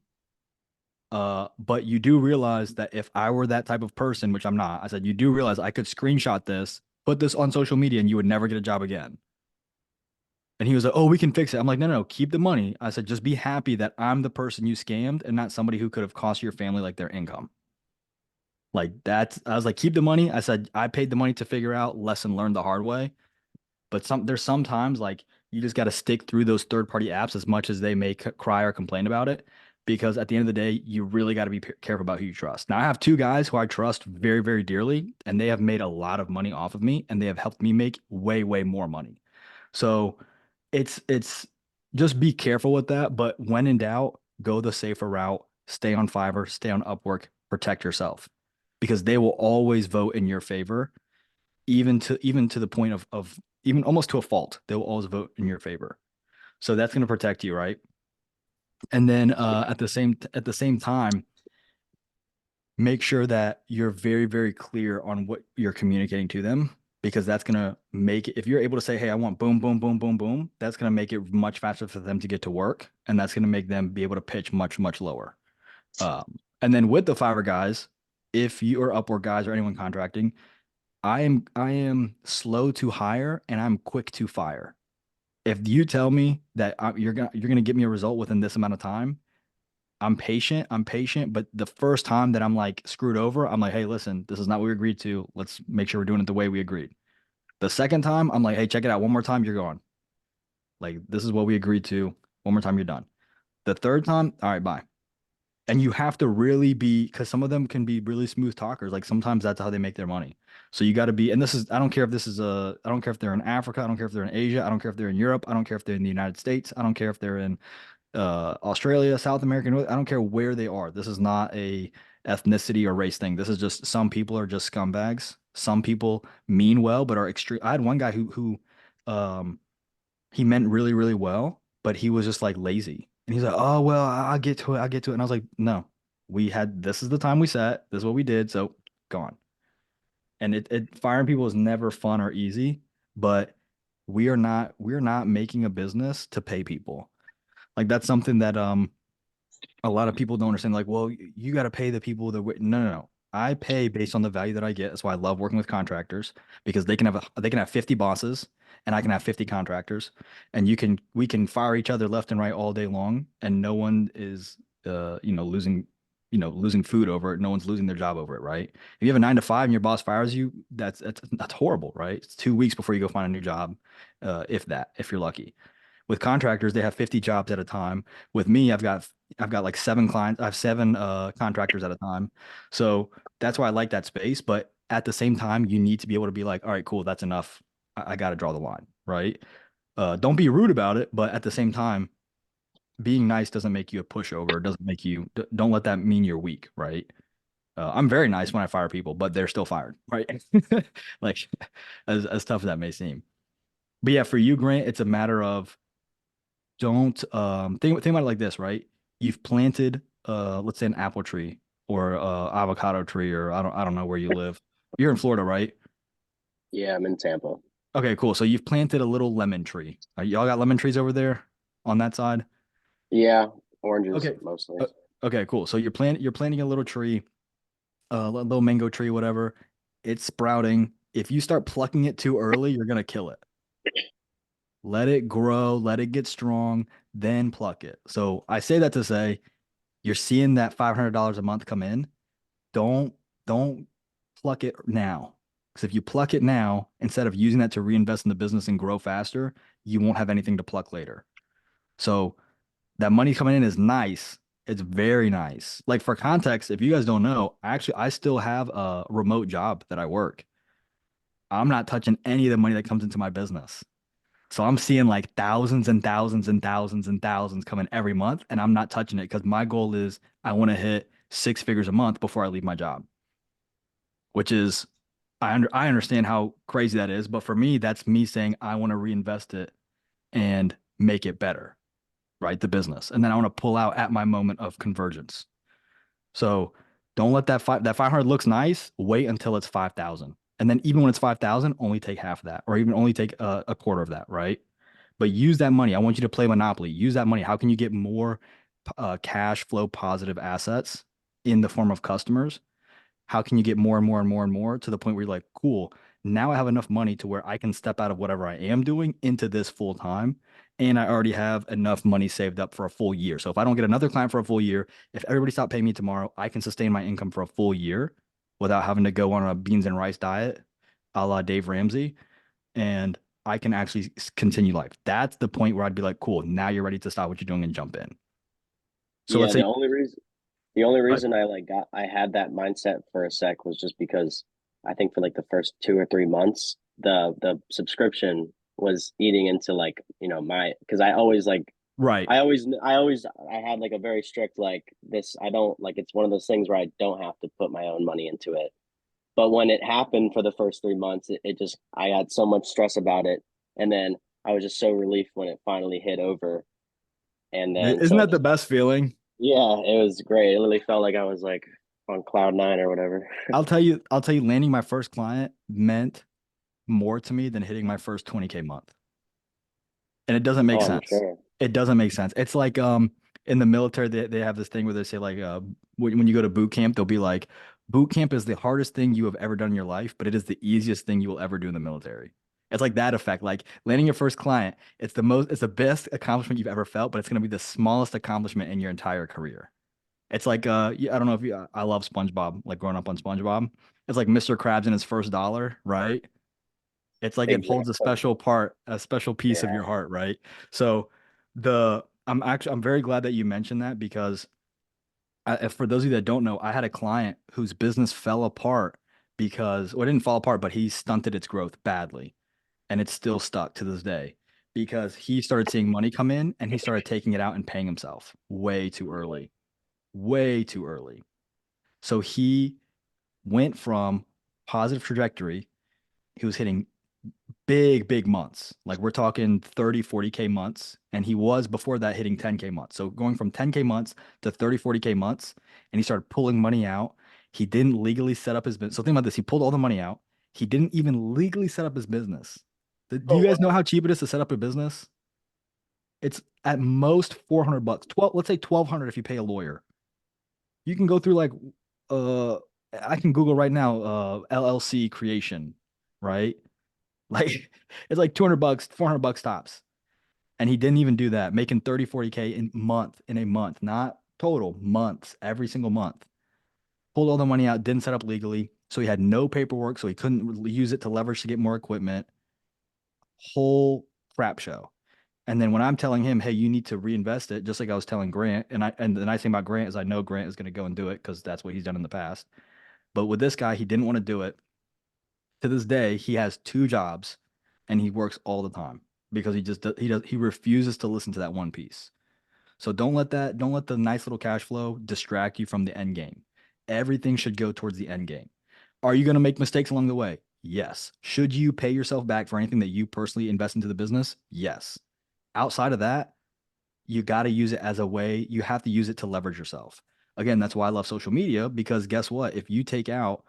S1: But you do realize that if I were that type of person, which I'm not, I said, you do realize I could screenshot this, put this on social media, and you would never get a job again. And he was like, oh, we can fix it. I'm like, no, no, no, keep the money. I said, just be happy that I'm the person you scammed and not somebody who could have cost your family like their income. Like that's, I was like, keep the money. I said, I paid the money to figure out lesson learned the hard way. But there's sometimes like you just got to stick through those third party apps as much as they may cry or complain about it. Because at the end of the day, you really got to be careful about who you trust. Now, I have two guys who I trust very, very dearly, and they have made a lot of money off of me, and they have helped me make way, way more money. So it's just be careful with that. But when in doubt, go the safer route. Stay on Fiverr, stay on Upwork, protect yourself because they will always vote in your favor, even to the point of even almost to a fault. They will always vote in your favor. So that's going to protect you, right? And then at the same time, make sure that you're very, very clear on what you're communicating to them because that's going to make it, if you're able to say, hey, I want boom, boom, boom, boom, boom, that's going to make it much faster for them to get to work. And that's going to make them be able to pitch much, much lower. And then with the Fiverr guys, if you or Upwork guys or anyone contracting, I am slow to hire and I'm quick to fire. If you tell me that you're gonna get me a result within this amount of time, I'm patient. I'm patient, but the first time that I'm like screwed over, I'm like, hey, listen, this is not what we agreed to. Let's make sure we're doing it the way we agreed. The second time, I'm like, hey, check it out. One more time, you're gone. Like, this is what we agreed to. One more time, you're done. The third time, all right, bye. And you have to really be, because some of them can be really smooth talkers. Like sometimes that's how they make their money. So you got to be, and this is, I don't care if this is I don't care if they're in Africa. I don't care if they're in Asia. I don't care if they're in Europe. I don't care if they're in the United States. I don't care if they're in Australia, South America. I don't care where they are. This is not a ethnicity or race thing. This is just some people are just scumbags. Some people mean well, but are extreme. I had one guy um, he meant really, really well, but he was just like lazy. And he's like, oh, well, I'll get to it. I'll get to it. And I was like, no, this is the time we set. This is what we did. So gone. And firing people is never fun or easy, but we're not making a business to pay people. Like that's something that a lot of people don't understand. Like, well, you got to pay the people that no, no, no. I pay based on the value that I get. That's why I love working with contractors because they can have 50 bosses and I can have 50 contractors, and we can fire each other left and right all day long, and no one is losing food over it. No one's losing their job over it, right? If you have a 9 to 5 and your boss fires you, that's horrible, right? It's 2 weeks before you go find a new job, if you're lucky. With contractors, they have 50 jobs at a time. With me, I've got like 7 clients. I have 7 contractors at a time. So that's why I like that space. But at the same time, you need to be able to be like, all right, cool, that's enough. I got to draw the line, right? Don't be rude about it, but at the same time, being nice doesn't make you a pushover. It doesn't make you. Don't let that mean you're weak, right? I'm very nice when I fire people, but they're still fired, right? Like as tough as that may seem. But yeah, for you, Grant, it's a matter of don't think about it like this, right? You've planted let's say an apple tree or avocado tree, or I don't know where you live. You're in Florida, right?
S2: Yeah, I'm in Tampa.
S1: Okay, cool. So you've planted a little lemon tree. Y'all got lemon trees over there on that side?
S2: Yeah, oranges
S1: Okay.
S2: mostly.
S1: Uh, okay, cool. So you're planting a little tree, little mango tree, whatever. It's sprouting. If you start plucking it too early, you're gonna kill it. Let it grow, let it get strong, then pluck it. So I say that to say you're seeing that $500 a month come in. Don't don't pluck it now. Because if you pluck it now, instead of using that to reinvest in the business and grow faster, you won't have anything to pluck later. So that money coming in is nice. It's very nice. Like for context, if you guys don't know, actually I still have a remote job that I work. I'm not touching any of the money that comes into my business. So I'm seeing like thousands and thousands and thousands and thousands coming every month, and I'm not touching it because my goal is I want to hit 6 figures a month before I leave my job, which is I understand how crazy that is, but for me, that's me saying I want to reinvest it and make it better, right? The business. And then I want to pull out at my moment of convergence. So don't let that 500 looks nice. Wait until it's 5,000. And then even when it's 5,000, only take half of that, or even only take a quarter of that, right? But use that money. I want you to play Monopoly. Use that money. How can you get more cash flow positive assets in the form of customers? How can you get more and more and more and more to the point where you're like, cool, now I have enough money to where I can step out of whatever I am doing into this full time. And I already have enough money saved up for a full year. So if I don't get another client for a full year, if everybody stopped paying me tomorrow, I can sustain my income for a full year without having to go on a beans and rice diet, a la Dave Ramsey. And I can actually continue life. That's the point where I'd be like, cool, now you're ready to stop what you're doing and jump in. So let's
S2: Yeah,
S1: say,
S2: the only
S1: but
S2: reason I had that mindset for a sec was just because I think for like the first 2 or 3 months, the subscription was eating into like, my, because
S1: right.
S2: I had like a very strict like this. I don't like, it's one of those things where I don't have to put my own money into it. But when it happened for the first 3 months, it just, I had so much stress about it. And then I was just so relieved when it finally hit over. And then
S1: Isn't
S2: so it
S1: that the
S2: just,
S1: best feeling?
S2: yeah, it was great. It literally felt like I was like on cloud nine or whatever.
S1: I'll tell you, landing my first client meant more to me than hitting my first 20K month. And it doesn't make
S2: Oh, I'm
S1: sense.
S2: sure.
S1: It doesn't make sense. It's like in the military they have this thing where they say like when you go to boot camp, they'll be like, boot camp is the hardest thing you have ever done in your life, but it is the easiest thing you will ever do in the military. It's like that effect. Like landing your first client, it's the best accomplishment you've ever felt, but it's gonna be the smallest accomplishment in your entire career. It's like I don't know if you I love SpongeBob, like growing up on SpongeBob. It's like Mr. Krabs and his first dollar, right? It's like it holds a
S2: Exactly.
S1: special part, a special piece of
S2: Yeah.
S1: your heart, right? So I'm very glad that you mentioned that because for those of you that don't know, I had a client whose business fell apart because, well, it didn't fall apart, but he stunted its growth badly, and it's still stuck to this day because he started seeing money come in and he started taking it out and paying himself way too early. So he went from positive trajectory. He was hitting big months. Like we're talking 30, 40K months. And he was before that hitting 10K months. So going from 10K months to 30, 40K months. And he started pulling money out. He didn't legally set up his business. So think about this. He pulled all the money out. He didn't even legally set up his business. Do
S2: Oh
S1: you guys know
S2: wow.
S1: how cheap it is to set up a business? It's at most 400 bucks. 12, let's say 1,200 if you pay a lawyer. You can go through like uh I can Google right now LLC creation, right? Like it's like 200 bucks, 400 bucks tops. And he didn't even do that, making 30, 40K in a month, not total months, every single month. Pulled all the money out, didn't set up legally. So he had no paperwork, so he couldn't use it to leverage to get more equipment. Whole crap show. And then when I'm telling him, hey, you need to reinvest it, just like I was telling Grant, and the nice thing about Grant is I know Grant is going to go and do it because that's what he's done in the past. But with this guy, he didn't want to do it. To this day, he has two jobs and he works all the time because he refuses to listen to that one piece. So don't let the nice little cash flow distract you from the end game. Everything should go towards the end game. Are you going to make mistakes along the way? Yes. Should you pay yourself back for anything that you personally invest into the business? Yes. Outside of that, you got to use it as a way. You have to use it to leverage yourself. Again, that's why I love social media, because guess what? If you take out,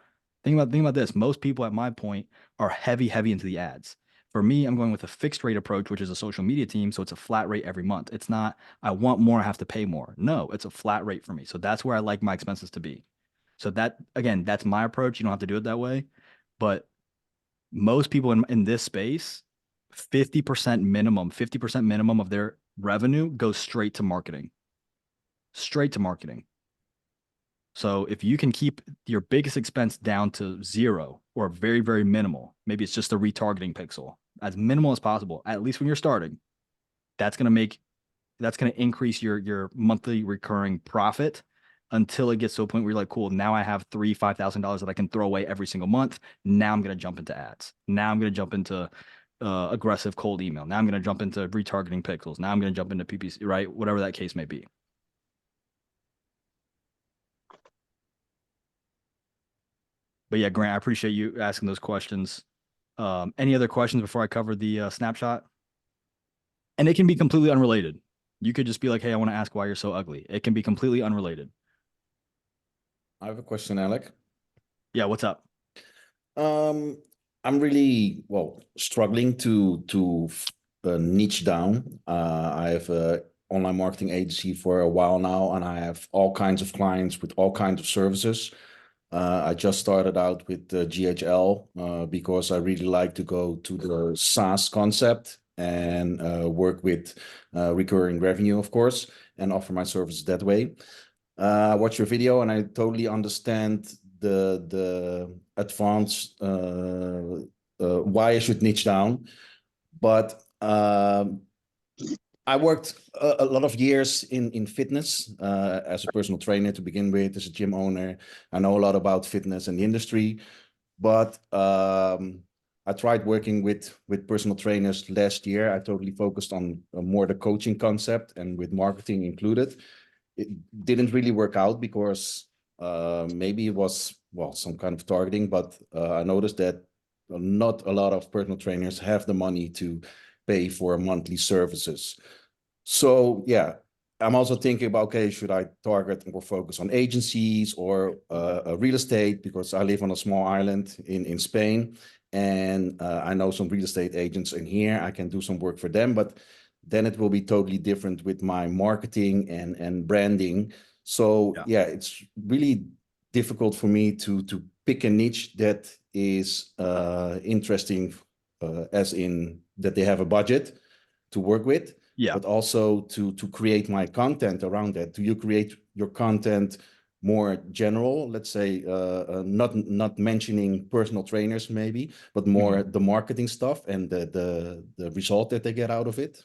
S1: think about this. Most people at my point are heavy into the ads. For me, I'm going with a fixed rate approach, which is a social media team. So it's a flat rate every month. It's not, I want more, I have to pay more. No, it's a flat rate for me. So that's where I like my expenses to be. So that, again, that's my approach. You don't have to do it that way. But most people in this space, 50% minimum of their revenue goes straight to marketing. Straight to marketing. So if you can keep your biggest expense down to zero or very, very minimal, maybe it's just a retargeting pixel, as minimal as possible, at least when you're starting, that's going to increase your monthly recurring profit until it gets to a point where you're like, cool, now I have $5,000 that I can throw away every single month. Now I'm going to jump into ads. Now I'm going to jump into aggressive cold email. Now I'm going to jump into retargeting pixels. Now I'm going to jump into PPC, right? Whatever that case may be. But yeah, Grant, I appreciate you asking those questions. Any other questions before I cover the snapshot? And it can be completely unrelated. You could just be like, hey, I want to ask why you're so ugly. It can be completely unrelated.
S4: I have a question, Alec.
S1: Yeah, what's up?
S4: I'm really struggling to niche down. I have a online marketing agency for a while now, and I have all kinds of clients with all kinds of services. I just started out with the GHL because I really like to go to the SaaS concept and work with recurring revenue, of course, and offer my services that way. Watch your video, and I totally understand the advanced why I should niche down. But I worked a lot of years in fitness as a personal trainer to begin with, as a gym owner. I know a lot about fitness and the industry, but I tried working with personal trainers last year. I totally focused on more the coaching concept and with marketing included. It didn't really work out because maybe it was some kind of targeting, but I noticed that not a lot of personal trainers have the money to pay for monthly services. So yeah, I'm also thinking about, okay, should I target or focus on agencies or real estate, because I live on a small island in Spain, and I know some real estate agents in here. I can do some work for them, but then it will be totally different with my marketing and branding. So yeah, it's really difficult for me to pick a niche that is interesting, as in that they have a budget to work with, but also to create my content around that. Do you create your content more general, let's say, not mentioning personal trainers maybe, but more the marketing stuff and the result that they get out of it?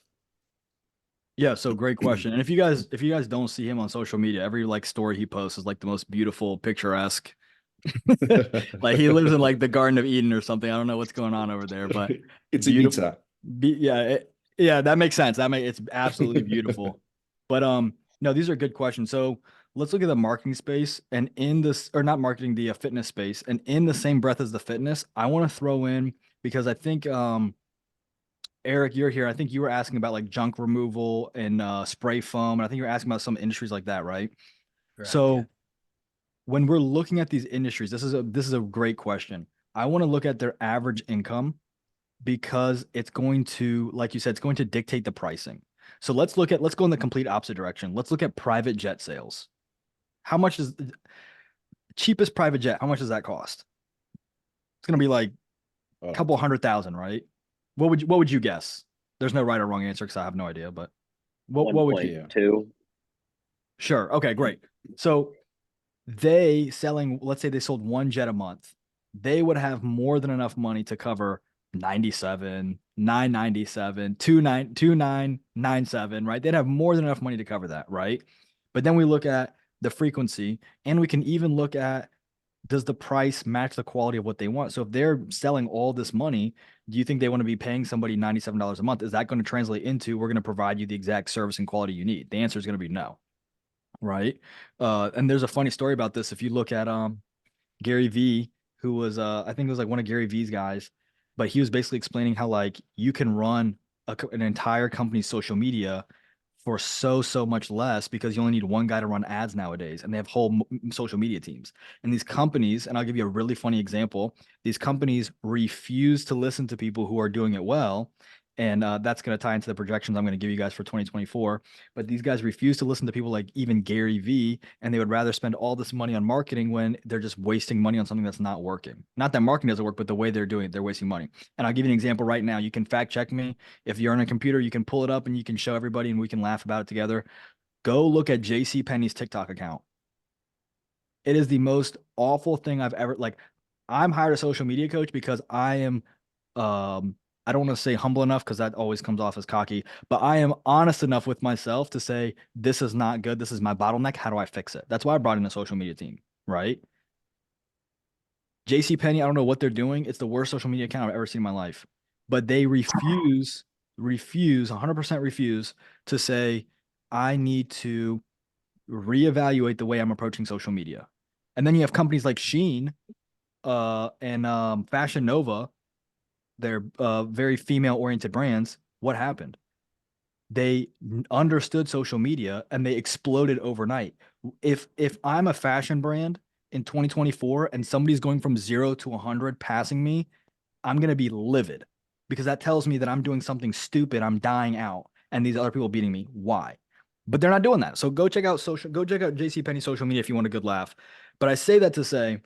S1: Yeah, so great question. And if you guys don't see him on social media, every like story he posts is like the most beautiful, picturesque. Like he lives in like the Garden of Eden or something. I don't know what's going on over there, but
S4: it's
S1: beautiful.
S4: Ibiza.
S1: Yeah, that makes sense. It's absolutely beautiful. But no, these are good questions. So let's look at the marketing space, and in this, or not marketing, the fitness space, and in the same breath as the fitness, I want to throw in, because I think Eric, you're here. I think you were asking about like junk removal and spray foam. And I think you're asking about some industries like that, right?
S5: Correct,
S1: So
S5: yeah.
S1: when we're looking at these industries, this is a great question. I want to look at their average income, because it's going to, like you said, it's going to dictate the pricing. So let's go in the complete opposite direction. Let's look at private jet sales. How much is the cheapest private jet? How much does that cost? It's going to be like a couple $100,000, right? What would you guess? There's no right or wrong answer because I have no idea, but what would you?
S2: 1.2.
S1: Sure. Okay, great. So let's say they sold one jet a month, they would have more than enough money to cover 97, 997, 2997, right? They'd have more than enough money to cover that, right? But then we look at the frequency, and we can even look at, does the price match the quality of what they want? So if they're selling all this money, do you think they want to be paying somebody $97 a month? Is that going to translate into, we're going to provide you the exact service and quality you need? The answer is going to be no. right? And there's a funny story about this. If you look at Gary V, who was I think it was like one of Gary V's guys, but he was basically explaining how like you can run an entire company's social media for so much less because you only need one guy to run ads nowadays, and they have whole social media teams. And these companies, and I'll give you a really funny example, these companies refuse to listen to people who are doing it well. And that's going to tie into the projections I'm going to give you guys for 2024. But these guys refuse to listen to people like even Gary V, and they would rather spend all this money on marketing when they're just wasting money on something that's not working. Not that marketing doesn't work, but the way they're doing it, they're wasting money. And I'll give you an example right now. You can fact check me. If you're on a computer, you can pull it up and you can show everybody and we can laugh about it together. Go look at JC Penney's TikTok account. It is the most awful thing I've ever like. I'm hired a social media coach because I am I don't want to say humble enough because that always comes off as cocky, but I am honest enough with myself to say this is not good. This is my bottleneck. How do I fix it? That's why I brought in a social media team, right? JC Penney, I don't know what they're doing. It's the worst social media account I've ever seen in my life. But they refuse 100% refuse to say, I need to reevaluate the way I'm approaching social media. And then you have companies like Shein and Fashion Nova. They're very female-oriented brands. What happened? They understood social media and they exploded overnight. If I'm a fashion brand in 2024 and somebody's going from 0 to 100 passing me, I'm going to be livid because that tells me that I'm doing something stupid. I'm dying out and these other people beating me. Why? But they're not doing that. So go check out JCPenney social media if you want a good laugh. But I say that to say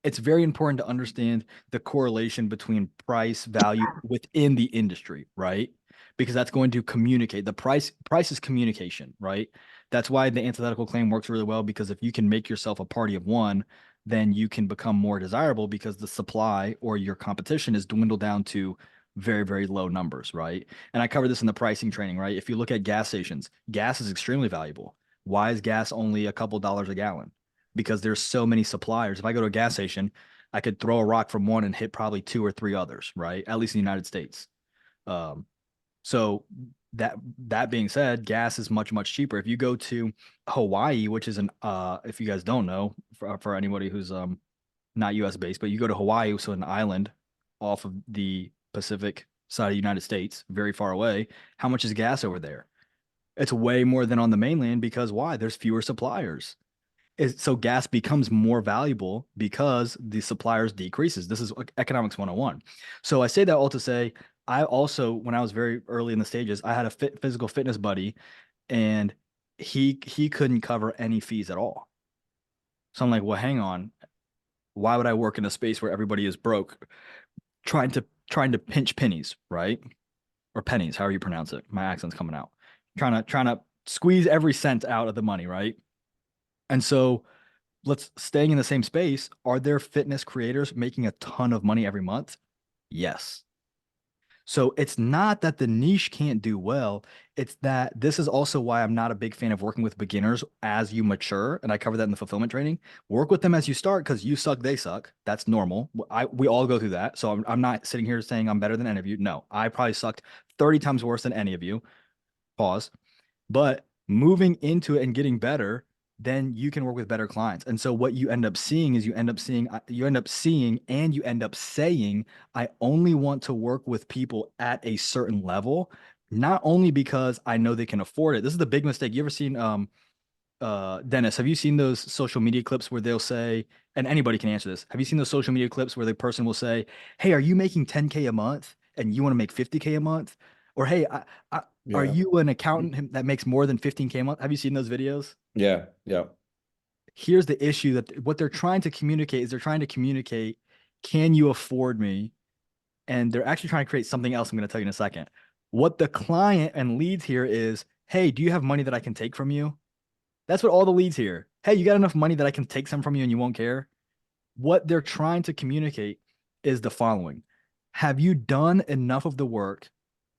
S1: it's very important to understand the correlation between price value within the industry, right? Because that's going to communicate. The price is communication, right? That's why the antithetical claim works really well, because if you can make yourself a party of one, then you can become more desirable because the supply or your competition is dwindled down to very low numbers, right? And I cover this in the pricing training, right? If you look at gas stations, gas is extremely valuable. Why is gas only a couple dollars a gallon? Because there's so many suppliers. If I go to a gas station, I could throw a rock from one and hit probably two or three others, right? At least in the United States. So that being said, gas is much cheaper. If you go to Hawaii, which is if you guys don't know, for anybody who's not US based, but you go to Hawaii, so an island off of the Pacific side of the United States, very far away. How much is gas over there? It's way more than on the mainland because why? There's fewer suppliers. So gas becomes more valuable because the suppliers decreases. This is economics 101. So I say that all to say, I also, when I was very early in the stages, I had a physical fitness buddy and he couldn't cover any fees at all. So I'm like, well, hang on. Why would I work in a space where everybody is broke trying to pinch pennies, right? Or pennies, however you pronounce it. My accent's coming out. Trying to squeeze every cent out of the money, right? And so let's staying in the same space. Are there fitness creators making a ton of money every month? Yes. So it's not that the niche can't do well. It's that this is also why I'm not a big fan of working with beginners as you mature. And I cover that in the fulfillment training. Work with them as you start because you suck, they suck. That's normal. We all go through that. So I'm not sitting here saying I'm better than any of you. No, I probably sucked 30 times worse than any of you. Pause. But moving into it and getting better, then you can work with better clients. And so what you end up seeing is you end up seeing and you end up saying, I only want to work with people at a certain level, not only because I know they can afford it. This is the big mistake. You ever seen Dennis, have you seen those social media clips where they'll say, and anybody can answer this, have you seen those social media clips where the person will say, hey, are you making 10K a month and you want to make 50K a month? Or hey, are you an accountant that makes more than 15K a month? Have you seen those videos?
S4: Yeah.
S1: Here's the issue, that what they're trying to communicate is they're trying to communicate, can you afford me? And they're actually trying to create something else I'm going to tell you in a second. What the client and leads here is, hey, do you have money that I can take from you? That's what all the leads here. Hey, you got enough money that I can take some from you and you won't care? What they're trying to communicate is the following. Have you done enough of the work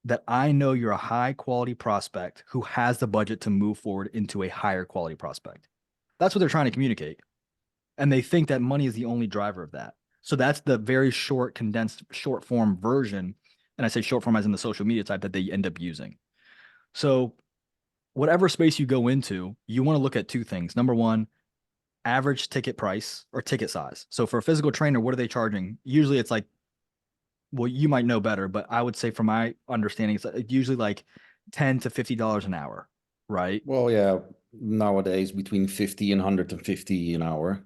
S1: that I know you're a high quality prospect who has the budget to move forward into a higher quality prospect? That's what they're trying to communicate. And they think that money is the only driver of that. So that's the very short, condensed, short form version. And I say short form as in the social media type that they end up using. So whatever space you go into, you want to look at two things. Number one, average ticket price or ticket size. So for a physical trainer, what are they charging? Usually it's like, well, you might know better, but I would say from my understanding, it's usually like $10 to $50 an hour, right?
S4: Well, yeah, nowadays between 50 and 150 an hour.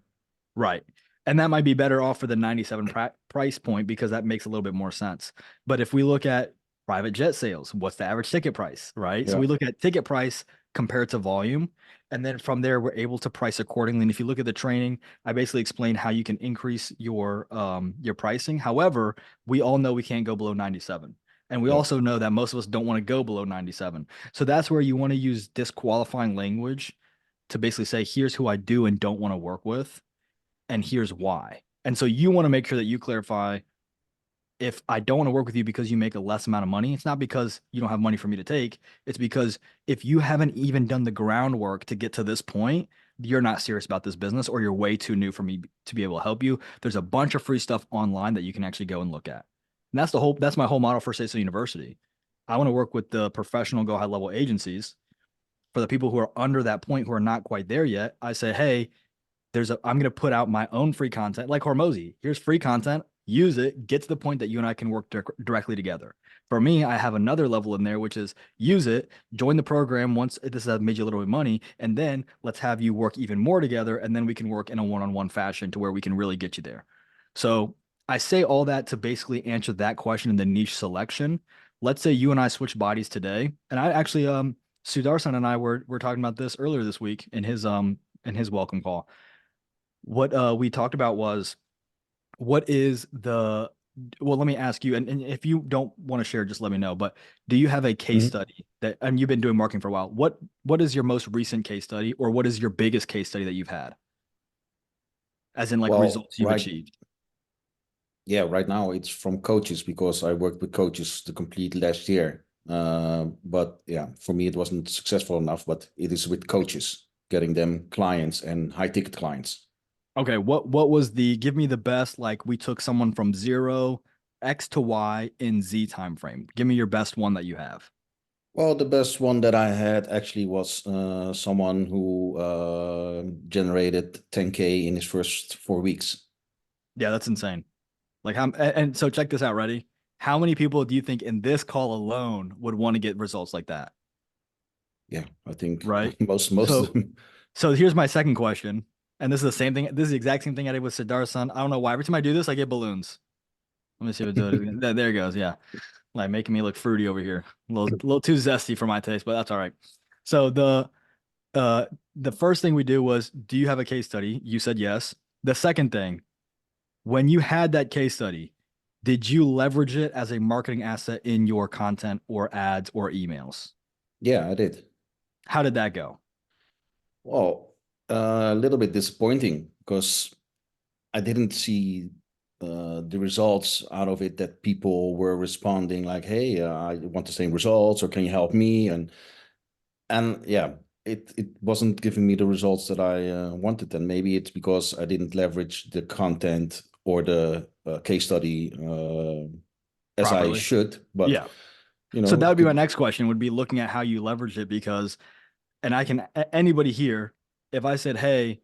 S1: Right. And that might be better off for the 97 price point because that makes a little bit more sense. But if we look at private jet sales, what's the average ticket price, right? So
S4: Yeah.
S1: we look at ticket price compared to volume. And then from there, we're able to price accordingly. And if you look at the training, I basically explained how you can increase your pricing. However, we all know we can't go below 97. And we
S4: Yeah.
S1: also know that most of us don't want to go below 97. So that's where you want to use disqualifying language to basically say, here's who I do and don't want to work with, and here's why. And so you want to make sure that you clarify, if I don't want to work with you because you make a less amount of money, it's not because you don't have money for me to take. It's because if you haven't even done the groundwork to get to this point, you're not serious about this business, or you're way too new for me to be able to help you. There's a bunch of free stuff online that you can actually go and look at. And that's my whole model for SASO University. I want to work with the professional go high level agencies. For the people who are under that point, who are not quite there yet, I say, hey, I'm going to put out my own free content like Hormozy. Here's free content, use it, get to the point that you and I can work directly together. For me, I have another level in there, which is use it, join the program once this has made you a little bit of money, and then let's have you work even more together. And then we can work in a one-on-one fashion to where we can really get you there. So I say all that to basically answer that question in the niche selection. Let's say you and I switch bodies today. And I actually, Sudarshan and I were talking about this earlier this week in his welcome call. What we talked about was, what is the, well, let me ask you, and if you don't want to share, just let me know, but do you have a case
S4: Mhm.
S1: study that, and you've been doing marketing for a while, what is your most recent case study, or what is your biggest case study that you've had? As in like
S4: Well,
S1: results you've
S4: right.
S1: achieved.
S4: Yeah, right now it's from coaches because I worked with coaches to complete last year. But yeah, for me it wasn't successful enough, but it is with coaches, getting them clients and high ticket clients.
S1: Okay, what was give me the best, like we took someone from zero X to Y in Z time frame. Give me your best one that you have.
S4: Well, the best one that I had actually was someone who generated 10K in his first 4 weeks.
S1: Yeah, that's insane. Like how, and so check this out, ready? How many people do you think in this call alone would want to get results like that?
S4: Yeah, I think
S1: Right.
S4: most of
S1: So,
S4: them.
S1: so here's my second question. And this is the same thing. This is the exact same thing I did with Siddhar's. I don't know why. Every time I do this, I get balloons. Let me see if I do it again. There it goes. Yeah. Like making me look fruity over here. A little too zesty for my taste, but that's all right. So the first thing we do was, do you have a case study? You said yes. The second thing, when you had that case study, did you leverage it as a marketing asset in your content or ads or emails?
S4: Yeah, I did.
S1: How did that go?
S4: Well, a little bit disappointing because I didn't see the results out of it, that people were responding like, "Hey, I want the same results, or can you help me?" And yeah, it wasn't giving me the results that I wanted. And maybe it's because I didn't leverage the content or the case study as I
S1: Properly?
S4: should. But
S1: Yeah.
S4: you
S1: So
S4: know,
S1: that would be my
S4: good.
S1: next question, would be looking at how you leverage it, because, and anybody here, if I said, hey,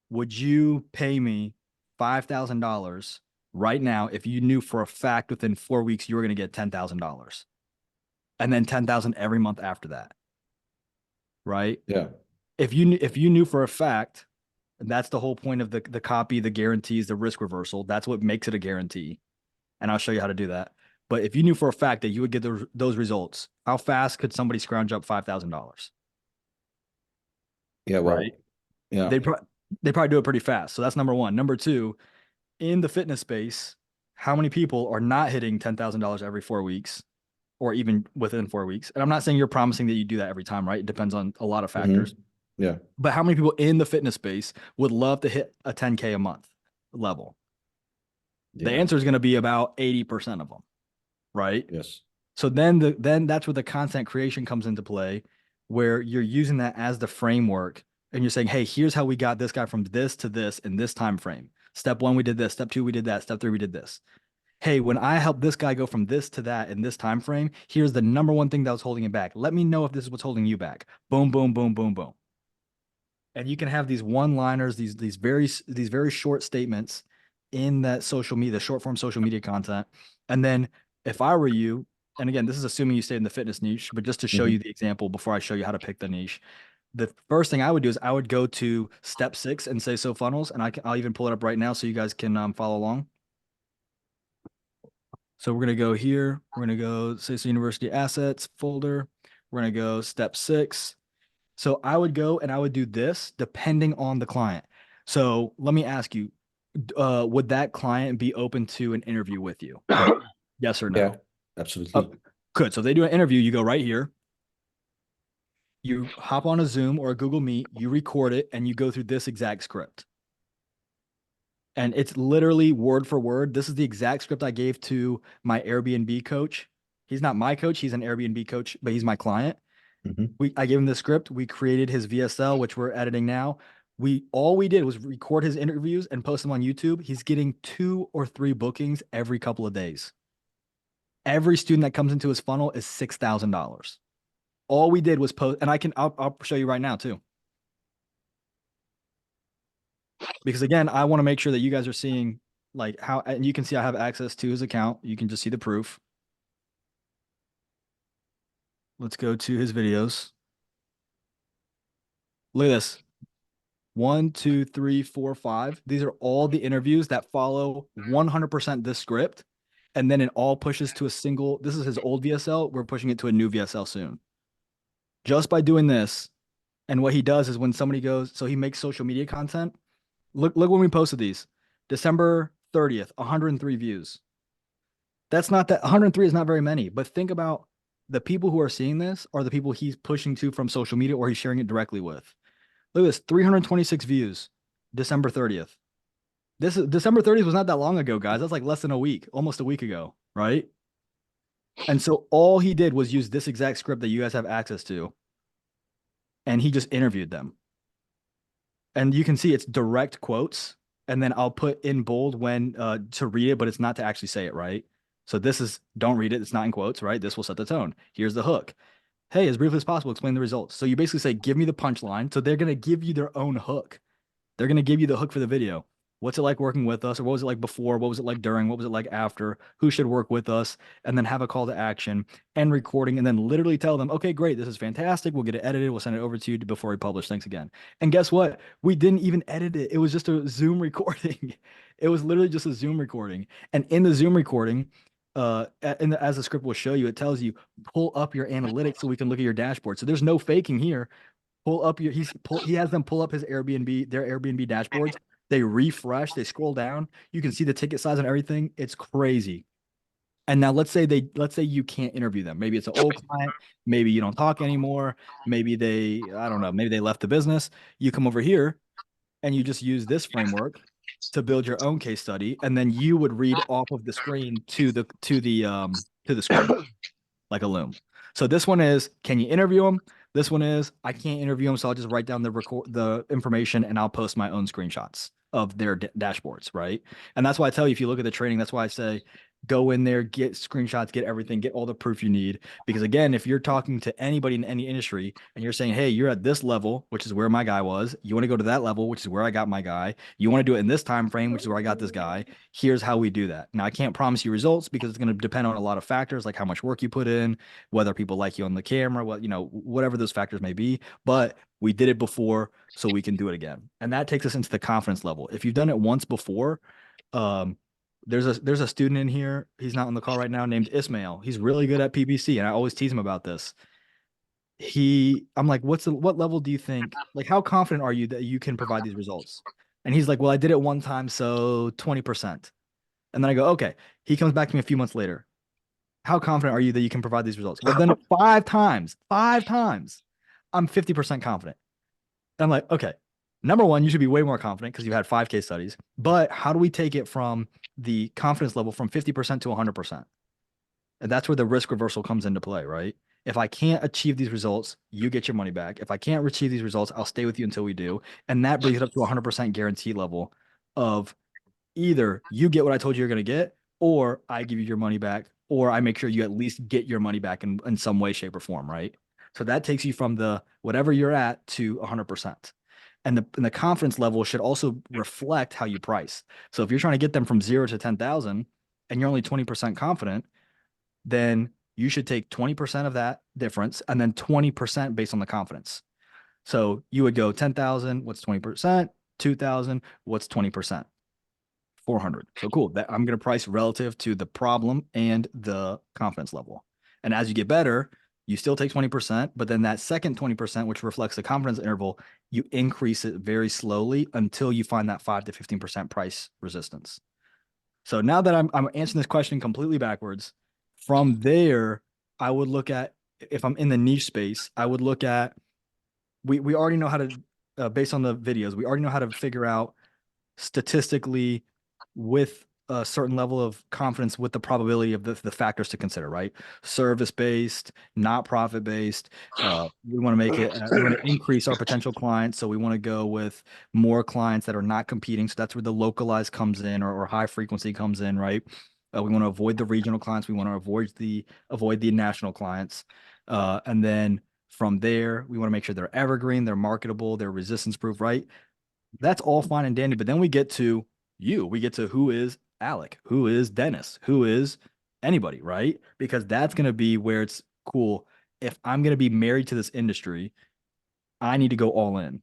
S1: would you pay me $5,000 right now if you knew for a fact within 4 weeks you were going to get $10,000, and then 10,000 every month after that, right?
S4: Yeah,
S1: If you knew for a fact, and that's the whole point of the copy, the guarantees, the risk reversal, that's what makes it a guarantee. And I'll show you how to do that. But if you knew for a fact that you would get those results, how fast could somebody scrounge up $5,000?
S4: yeah.
S1: Right?
S4: Well, yeah.
S1: They pro- they probably do it pretty fast. So that's number one. Number two, in the fitness space, how many people are not hitting $10,000 every 4 weeks, or even within 4 weeks? And I'm not saying you're promising that you do that every time, right? It depends on a lot of factors.
S4: Yeah.
S1: But how many people in the fitness space would love to hit a 10K a month level? The
S4: Yeah.
S1: answer is going to be about 80% of them, right?
S4: Yes.
S1: So then that's where the content creation comes into play, where you're using that as the framework, and you're saying, hey, here's how we got this guy from this to this in this time frame. Step one, we did this. Step two, we did that. Step three, we did this. hey, when I helped this guy go from this to that in this time frame, here's the number one thing that was holding him back. Let me know if this is what's holding you back. Boom, boom, boom, boom, boom. And you can have these one-liners, these very short statements in that social media, the short form social media content. And then if I were you, and again, this is assuming you stay in the fitness niche, but just to show you the example before I show you how to pick the niche, the first thing I would do is I would go to step 6 and SASO funnels, and I'll even pull it up right now so you guys can follow along. So we're gonna go here. We're gonna go SASO University Assets folder. We're gonna go step 6. So I would go and I would do this depending on the client. So let me ask you, would that client be open to an interview with you? Yes or no?
S4: Yeah, absolutely.
S1: Good. So if they do an interview, you go right here. You hop on a Zoom or a Google Meet, you record it, and you go through this exact script. And it's literally word for word. This is the exact script I gave to my Airbnb coach. He's not my coach. He's an Airbnb coach, but he's my client. I gave him the script. We created his VSL, which we're editing now. All we did was record his interviews and post them on YouTube. He's getting 2 or 3 bookings every couple of days. Every student that comes into his funnel is $6,000. All we did was post, and I'll show you right now too. Because again, I want to make sure that you guys are seeing like how, and you can see I have access to his account. You can just see the proof. Let's go to his videos. Look at this. 1, 2, 3, 4, 5. These are all the interviews that follow 100% this script. And then it all pushes to a single, this is his old VSL. We're pushing it to a new VSL soon. Just by doing this. And what he does is when somebody goes, so he makes social media content. Look when we posted these. December 30th, 103 views. That's not that 103 is not very many, but think about the people who are seeing this are the people he's pushing to from social media or he's sharing it directly with. Look at this, 326 views, December 30th. This is December 30th was not that long ago, guys. That's like less than a week, almost a week ago, right? And so all he did was use this exact script that you guys have access to, and he just interviewed them. And you can see it's direct quotes, and then I'll put in bold when to read it, but it's not to actually say it, right? So this is, don't read it. It's not in quotes, right? This will set the tone. Here's the hook. Hey, as briefly as possible, explain the results. So you basically say, give me the punchline. So they're going to give you their own hook. They're going to give you the hook for the video. What's it like working with us? Or what was it like before? What was it like during? What was it like after? Who should work with us? And then have a call to action and recording, and then literally tell them, okay, great. This is fantastic. We'll get it edited. We'll send it over to you before we publish. Thanks again. And guess what? We didn't even edit it. It was just a Zoom recording. It was literally just a Zoom recording. And in the Zoom recording, as the script will show you, it tells you pull up your analytics so we can look at your dashboard. So there's no faking here. Pull up your, he has them pull up his their Airbnb dashboards. They refresh, they scroll down. You can see the ticket size and everything. It's crazy. And now let's say you can't interview them. Maybe it's an old client. Maybe you don't talk anymore. Maybe I don't know, maybe they left the business. You come over here and you just use this framework to build your own case study. And then you would read off of the screen to the screen like a loom. So this one is, can you interview them? This one is, I can't interview them, so I'll just write down the information and I'll post my own screenshots of their dashboards, right? And that's why I tell you, if you look at the training, that's why I say, go in there, get screenshots, get everything, get all the proof you need. Because again, if you're talking to anybody in any industry and you're saying, hey, you're at this level, which is where my guy was, you want to go to that level, which is where I got my guy, you want to do it in this time frame, which is where I got this guy, here's how we do that. Now, I can't promise you results because it's going to depend on a lot of factors, like how much work you put in, whether people like you on the camera, whatever those factors may be. But we did it before, so we can do it again. And that takes us into the confidence level. If you've done it once before, there's a student in here, he's not on the call right now, named Ismail. He's really good at PPC, and I always tease him about this. I'm like, what level do you think, like, how confident are you that you can provide these results? And he's like, well, I did it one time, so 20%. And then I go, okay. He comes back to me a few months later. How confident are you that you can provide these results? Well, then 5 times, I'm 50% confident. And I'm like, okay, number one, you should be way more confident because you had 5 case studies. But how do we take it from the confidence level from 50% to 100%? And that's where the risk reversal comes into play, right? If I can't achieve these results, you get your money back. If I can't achieve these results, I'll stay with you until we do. And that brings it up to 100% guarantee level of either you get what I told you you're going to get, or I give you your money back, or I make sure you at least get your money back in some way, shape, or form, right? So that takes you from the whatever you're at to 100%. And the confidence level should also reflect how you price. So if you're trying to get them from 0 to 10,000 and you're only 20% confident, then you should take 20% of that difference and then 20% based on the confidence. So you would go 10,000, what's 20%? 2,000, what's 20%? 400. So cool. That I'm going to price relative to the problem and the confidence level. And as you get better, you still take 20%, but then that second 20%, which reflects the confidence interval, you increase it very slowly until you find that 5 to 15% price resistance. So now that I'm answering this question completely backwards, from there, I would look at, if I'm in the niche space, I would look at, we already know how to, based on the videos, we already know how to figure out statistically with a certain level of confidence with the probability of the factors to consider, right? Service-based, not profit-based. We want to make it, we want to increase our potential clients. So we want to go with more clients that are not competing. So that's where the localized comes in, or high frequency comes in, right? We want to avoid the regional clients. We want to avoid the national clients. And then from there, we want to make sure they're evergreen, they're marketable, they're resistance proof, right? That's all fine and dandy. But then we get to who is Alec, who is Dennis, who is anybody, right? Because that's going to be where it's cool. If I'm going to be married to this industry, I need to go all in.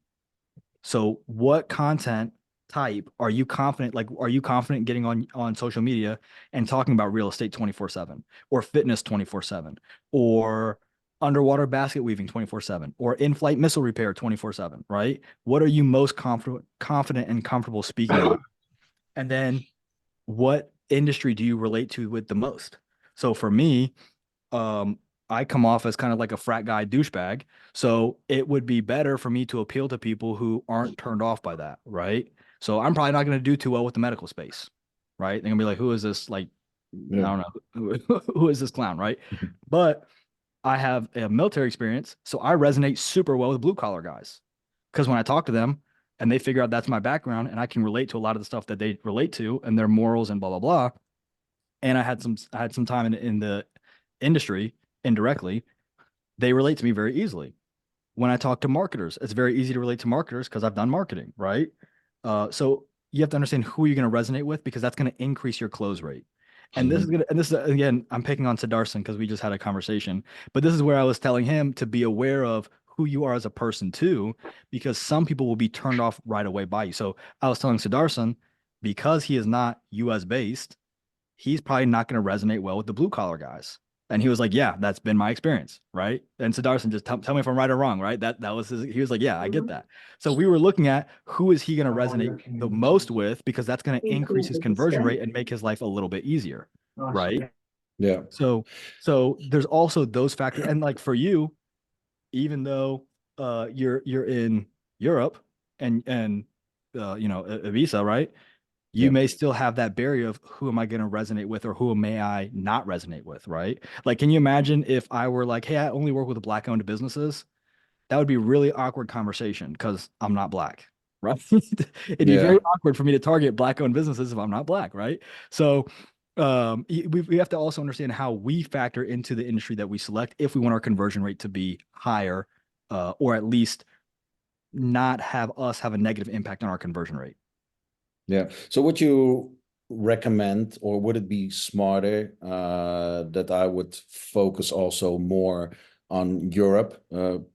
S1: So what content type are you confident? Like, are you confident getting on social media and talking about real estate 24/7 or fitness 24/7 or underwater basket weaving 24/7 or in-flight missile repair 24/7, right? What are you most confident and comfortable speaking about? And then what industry do you relate to with the most? So for me, I come off as kind of like a frat guy douchebag. So it would be better for me to appeal to people who aren't turned off by that, right? So I'm probably not going to do too well with the medical space, right? They're gonna be like, who is this? Like, I don't know, who is this clown, right? But I have a military experience, so I resonate super well with blue collar guys because when I talk to them and they figure out that's my background and I can relate to a lot of the stuff that they relate to and their morals and blah blah blah. And I had some time in the industry indirectly. They relate to me very easily. When I talk to marketers, it's very easy to relate to marketers because I've done marketing, right? So you have to understand who you're going to resonate with because that's going to increase your close rate. And this is again, I'm picking on Siddharthan because we just had a conversation, but this is where I was telling him to be aware of who you are as a person too, because some people will be turned off right away by you. So I was telling Siddharthan, because he is not US based, he's probably not going to resonate well with the blue collar guys. And he was like, yeah, that's been my experience, right? And Siddharthan, just tell me if I'm right or wrong, right? That was he was like, yeah, I get that. So we were looking at who is he going to resonate the most with, because that's going to increase his conversion rate and make his life a little bit easier, right?
S4: Yeah.
S1: So there's also those factors. And like for you, even though you're in Europe and Ibiza, right? You may still have that barrier of who am I going to resonate with or who may I not resonate with, right? Like, can you imagine if I were like, hey, I only work with Black-owned businesses? That would be really awkward conversation because I'm not Black, right? It'd be very awkward for me to target Black-owned businesses if I'm not Black, right? So we have to also understand how we factor into the industry that we select if we want our conversion rate to be higher, or at least not have us have a negative impact on our conversion rate.
S4: Yeah. So would you recommend, or would it be smarter that I would focus also more on Europe?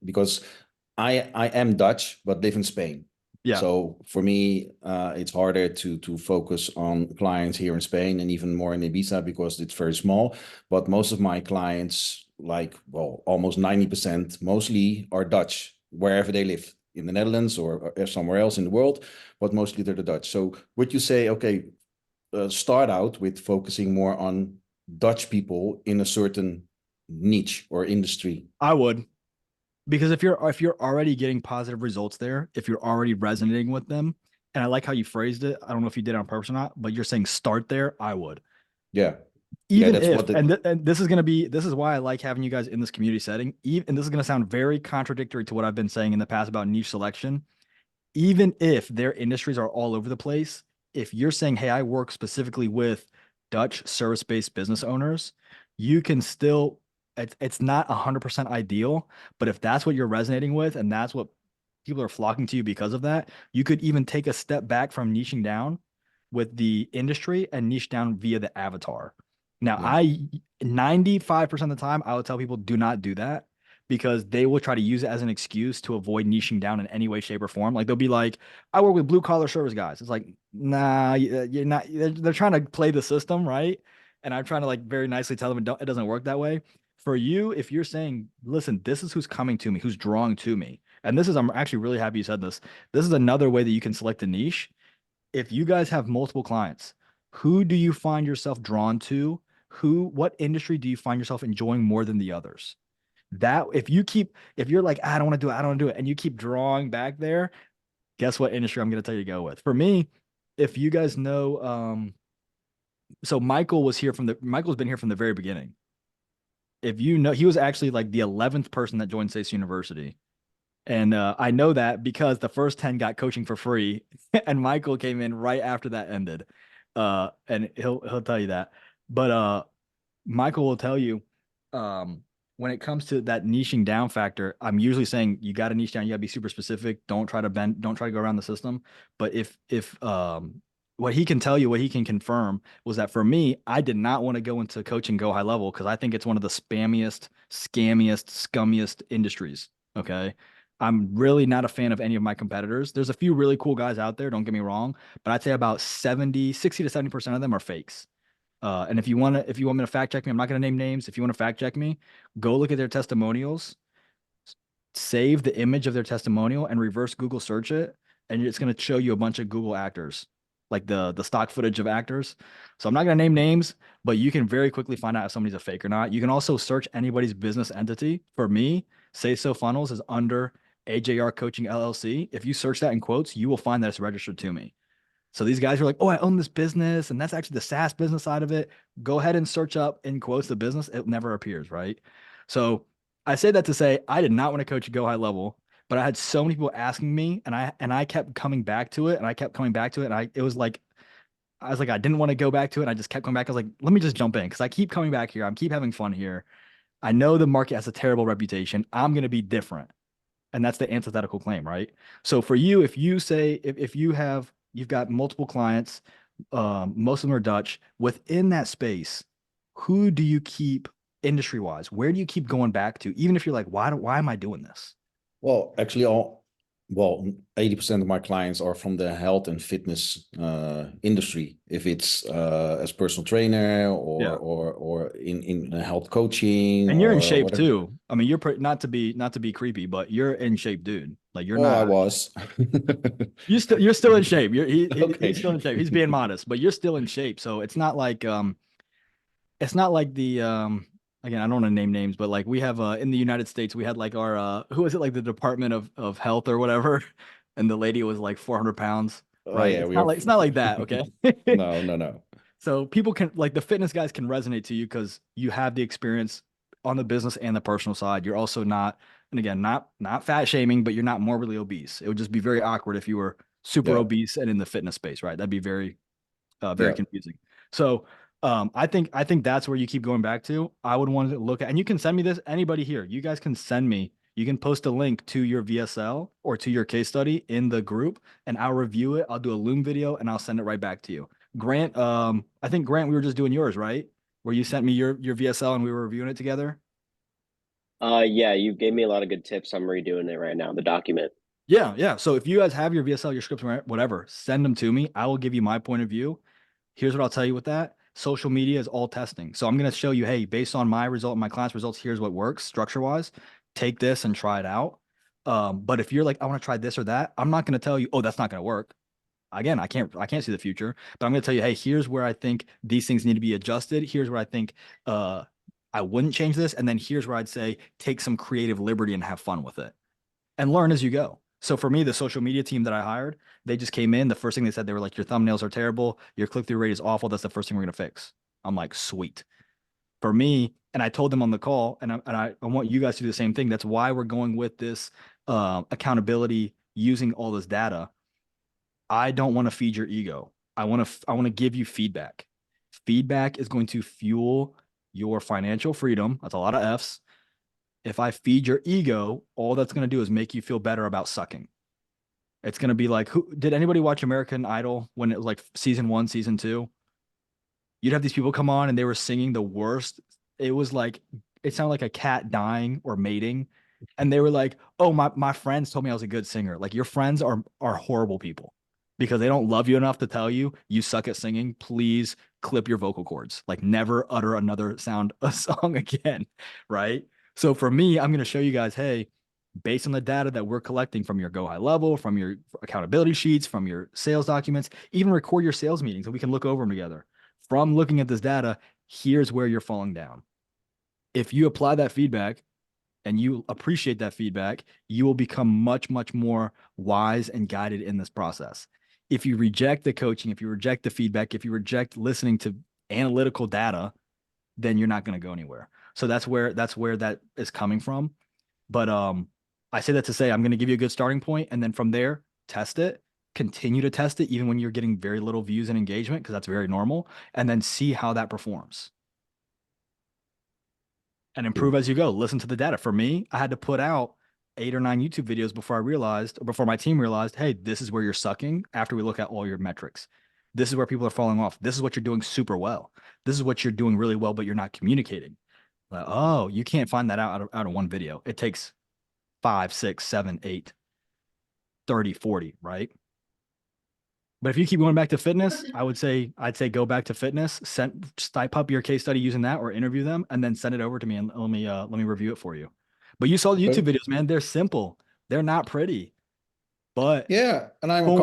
S4: Because I am Dutch, but live in Spain.
S1: Yeah.
S4: So for me, it's harder to focus on clients here in Spain and even more in Ibiza because it's very small. But most of my clients, like, well, almost 90% mostly are Dutch, wherever they live, in the Netherlands or somewhere else in the world, but mostly they're the Dutch. So would you say, okay, start out with focusing more on Dutch people in a certain niche or industry?
S1: I would. Because if you're already getting positive results there, if you're already resonating with them, and I like how you phrased it, I don't know if you did it on purpose or not, but you're saying start there, I would.
S4: Yeah.
S1: Even if, and this is why I like having you guys in this community setting. And this is going to sound very contradictory to what I've been saying in the past about niche selection. Even if their industries are all over the place, if you're saying, hey, I work specifically with Dutch service-based business owners, you can still, it's not 100% ideal, but if that's what you're resonating with and that's what people are flocking to you because of that, you could even take a step back from niching down with the industry and niche down via the avatar. Now,
S4: Yeah.
S1: 95% of the time, I would tell people do not do that because they will try to use it as an excuse to avoid niching down in any way, shape, or form. Like they'll be like, I work with blue collar service guys. It's like, nah, you're not, they're trying to play the system, right? And I'm trying to like very nicely tell them it doesn't work that way. For you, if you're saying, listen, this is who's coming to me, who's drawing to me. And this is, I'm actually really happy you said this. This is another way that you can select a niche. If you guys have multiple clients, who do you find yourself drawn to? What industry do you find yourself enjoying more than the others? That if you're like, I don't want to do it, I don't want to do it, and you keep drawing back there, guess what industry I'm going to tell you to go with? For me, if you guys know, so Michael's been here from the very beginning. If you know, he was actually like the 11th person that joined SASO University. And I know that because the first 10 got coaching for free, and Michael came in right after that ended. And he'll tell you that. But Michael will tell you, when it comes to that niching down factor, I'm usually saying you got to niche down, you got to be super specific. Don't try to go around the system. But if what he can tell you, what he can confirm was that for me, I did not want to go into coaching go high level because I think it's one of the spammiest, scammiest, scummiest industries. Okay. I'm really not a fan of any of my competitors. There's a few really cool guys out there, don't get me wrong, but I'd say about 60 to 70% of them are fakes. And if you want me to fact check me, I'm not going to name names. If you want to fact check me, go look at their testimonials, save the image of their testimonial and reverse Google search it. And it's going to show you a bunch of Google actors, like the stock footage of actors. So I'm not going to name names, but you can very quickly find out if somebody's a fake or not. You can also search anybody's business entity. For me, Say So Funnels is under AJR Coaching LLC. If you search that in quotes, you will find that it's registered to me. So these guys are like, oh, I own this business, and that's actually the SaaS business side of it. Go ahead and search up in quotes the business. It never appears, right? So I say that to say I did not want to coach Go High Level, but I had so many people asking me, and I kept coming back to it, and I kept coming back to it, and it was like I was like I didn't want to go back to it. I just kept coming back. I was like, let me just jump in because I keep coming back here. I'm keep having fun here. I know the market has a terrible reputation. I'm going to be different. And that's the antithetical claim, right? So for you, if you say, if you've got multiple clients, most of them are Dutch, within that space, who do you keep industry wise? Where do you keep going back to? Even if you're like, why am I doing this?
S4: Well, actually, 80% of my clients are from the health and fitness industry. If it's as personal trainer
S1: Yeah.
S4: or in health coaching,
S1: And you're in
S4: or
S1: shape
S4: whatever.
S1: too. I mean, not to be creepy, but you're in shape, dude. Like you're
S4: Well, I
S1: not.
S4: was.
S1: You're still in shape.
S4: Okay.
S1: He's still in shape. He's being modest, but you're still in shape. So it's not like the again, I don't want to name names, but like we have in the United States, we had like our who was it, like the Department of Health or whatever, and the lady was like 400 pounds,
S4: Oh
S1: right?
S4: yeah, we are.
S1: It's not like that, okay?
S4: No.
S1: So people can like the fitness guys can resonate to you because you have the experience on the business and the personal side. You're also not, and again, not fat shaming, but you're not morbidly obese. It would just be very awkward if you were super
S4: Yeah,
S1: obese and in the fitness space, right? That'd be very
S4: yeah.
S1: confusing. So I think that's where you keep going back to. I would want to look at, and you can send me this. Anybody here, you guys can send me. You can post a link to your VSL or to your case study in the group, and I'll review it. I'll do a Loom video, and I'll send it right back to you. Grant, I think Grant, we were just doing yours, right? Where you sent me your VSL and we were reviewing it together.
S2: Yeah, you gave me a lot of good tips. I'm redoing it right now, the document.
S1: Yeah, yeah. So if you guys have your VSL, your scripts, whatever, send them to me. I will give you my point of view. Here's what I'll tell you with that. Social media is all testing. So I'm going to show you, hey, based on my result, my class results, here's what works structure-wise. Take this and try it out. But if you're like, I want to try this or that, I'm not going to tell you, oh, that's not going to work. Again, I can't see the future, but I'm going to tell you, hey, here's where I think these things need to be adjusted. Here's where I think I wouldn't change this. And then here's where I'd say take some creative liberty and have fun with it and learn as you go. So for me, the social media team that I hired, they just came in. The first thing they said, they were like, your thumbnails are terrible. Your click-through rate is awful. That's the first thing we're going to fix. I'm like, sweet. For me, and I told them on the call, and I want you guys to do the same thing. That's why we're going with this accountability using all this data. I don't want to feed your ego. I want to give you feedback. feedback is going to fuel your financial freedom. That's a lot of F's. If I feed your ego, all that's going to do is make you feel better about sucking. It's going to be like, who did anybody watch American Idol when it was like season 1, season 2? You'd have these people come on and they were singing the worst. It was like, it sounded like a cat dying or mating. And they were like, oh, my friends told me I was a good singer. Like, your friends are horrible people because they don't love you enough to tell you you suck at singing. Please clip your vocal cords. Like, never utter another sound a song again. Right. So for me, I'm going to show you guys, hey, based on the data that we're collecting from your Go High Level, from your accountability sheets, from your sales documents, even record your sales meetings and we can look over them together. From looking at this data, here's where you're falling down. If you apply that feedback and you appreciate that feedback, you will become much, much more wise and guided in this process. If you reject the coaching, if you reject the feedback, if you reject listening to analytical data, then you're not going to go anywhere. So that's where that is coming from. But I say that to say I'm going to give you a good starting point, and then from there, test it, continue to test it, even when you're getting very little views and engagement, because that's very normal, and then see how that performs. And improve as you go. Listen to the data. For me, I had to put out 8 or 9 YouTube videos before my team realized, hey, this is where you're sucking after we look at all your metrics. This is where people are falling off. This is what you're doing super well. This is what you're doing really well, but you're not communicating. Like, oh, you can't find that out of one video. It takes 5, 6, 7, 8, 30, 40, right? But if you keep going back to fitness, I'd say go back to fitness, type up your case study using that or interview them and then send it over to me and let me review it for you. But you saw the YouTube videos, man. They're simple. They're not pretty. But
S4: yeah, and I'm
S1: boom,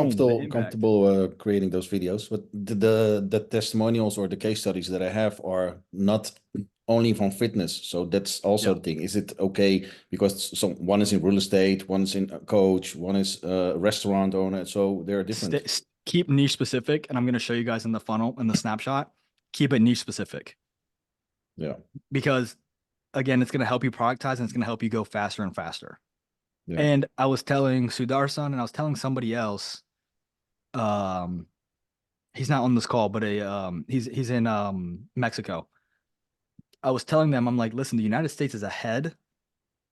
S4: comfortable creating those videos. But the testimonials or the case studies that I have are not only from fitness. So that's also the thing. Is it okay? Because one is in real estate, one is in a coach, one is a restaurant owner. So they're different.
S1: Keep niche specific. And I'm going to show you guys in the funnel, in the snapshot, keep it niche specific.
S4: Yeah.
S1: Because again, it's going to help you productize and it's going to help you go faster and faster.
S4: Yeah.
S1: And I was telling Sudarsan and I was telling somebody else, he's not on this call, but he's in Mexico. I was telling them, I'm like, listen, the United States is ahead.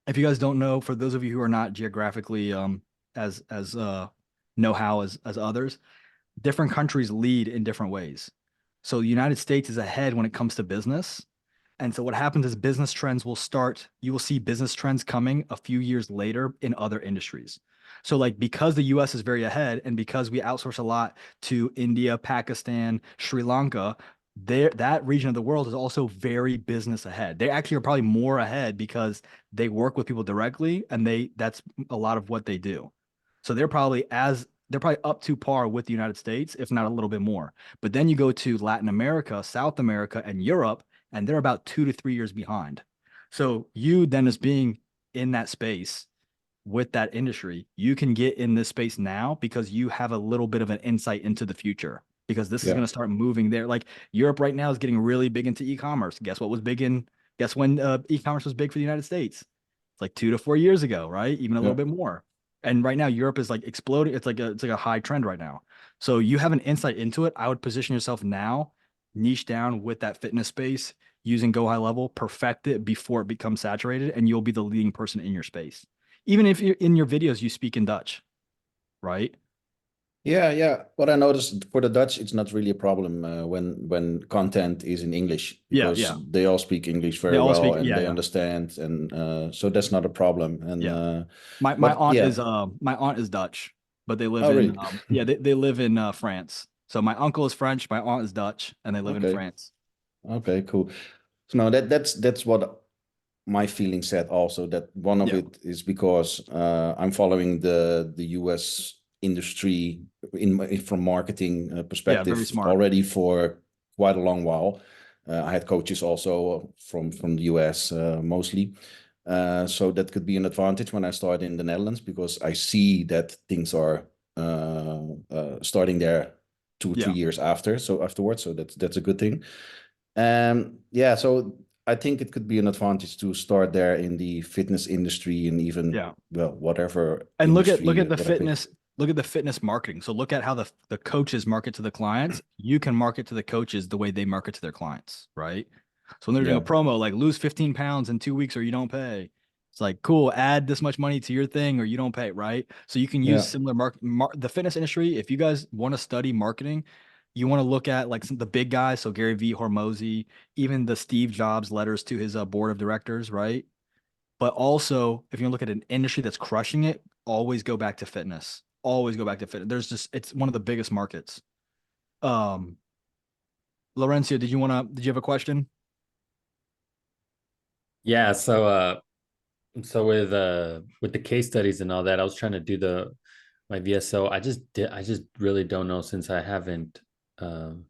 S1: If you guys don't know, for those of you who are not geographically as know-how as others, different countries lead in different ways. So the United States is ahead when it comes to business. And so what happens is business trends you will see business trends coming a few years later in other industries. So like, because the US is very ahead and because we outsource a lot to India, Pakistan, Sri Lanka, that region of the world is also very business ahead. They actually are probably more ahead because they work with people directly and that's a lot of what they do. So they're probably up to par with the United States, if not a little bit more. But then you go to Latin America, South America, and Europe, and they're about 2 to 3 years behind. So you then, as being in that space with that industry, you can get in this space now because you have a little bit of an insight into the future, because this is going to start moving there. Like Europe right now is getting really big into e-commerce. Guess when e-commerce was big for the United States? It's like 2 to 4 years ago, right? Even a little bit more. And right now, Europe is like exploding. It's like a high trend right now. So you have an insight into it. I would position yourself now, niche down with that fitness space, using Go High Level, perfect it before it becomes saturated, and you'll be the leading person in your space. Even if you're in your videos, you speak in Dutch, right?
S4: Yeah. What I noticed for the Dutch, it's not really a problem when content is in English, because they all speak English very well and they understand, and so that's not a problem. And
S1: my aunt is Dutch, but they live in they live in France. So my uncle is French, my aunt is Dutch, and they live in France.
S4: Okay, cool. So now that's what my feeling said also, that one of it is because I'm following the US industry from marketing perspective already for quite a long while. I had coaches also from the US mostly. So that could be an advantage when I start in the Netherlands, because I see that things are starting there 2 or 3 years afterwards. So that's a good thing. So I think it could be an advantage to start there in the fitness industry, and even whatever.
S1: And look at the fitness. look at the fitness marketing. So look at how the coaches market to the clients. You can market to the coaches the way they market to their clients, right? So when they're doing a
S3: Yeah.
S1: promo, like lose 15 pounds in 2 weeks or you don't pay. It's like, cool, add this much money to your thing or you don't pay, right? So you can use
S4: Yeah.
S1: similar the fitness industry. If you guys want to study marketing, you want to look at like the big guys. So Gary V, Hormozy, even the Steve Jobs letters to his board of directors, right? But also, if you look at an industry that's crushing it, always go back to fitness. Always go back to fitness. It's one of the biggest markets. Um, Laurencio, did you have a question?
S3: Yeah. So with the case studies and all that, I was trying to do my VSO. I just really don't know, since um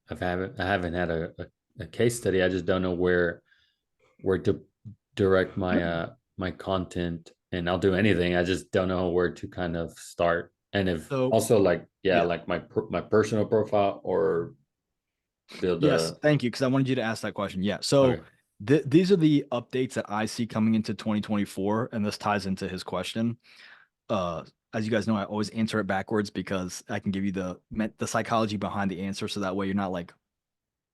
S3: I haven't had a case study. I just don't know where to direct my content, and I'll do anything. I just don't know where to kind of start. And if
S1: So,
S3: also, like, yeah,
S1: yeah.
S3: like my personal profile, or build
S1: Yes,
S3: a.
S1: thank you, because I wanted you to ask that question. Yeah. So
S3: Okay.
S1: these are the updates that I see coming into 2024, and this ties into his question. Uh, as you guys know, I always answer it backwards because I can give you the psychology behind the answer, so that way you're not like,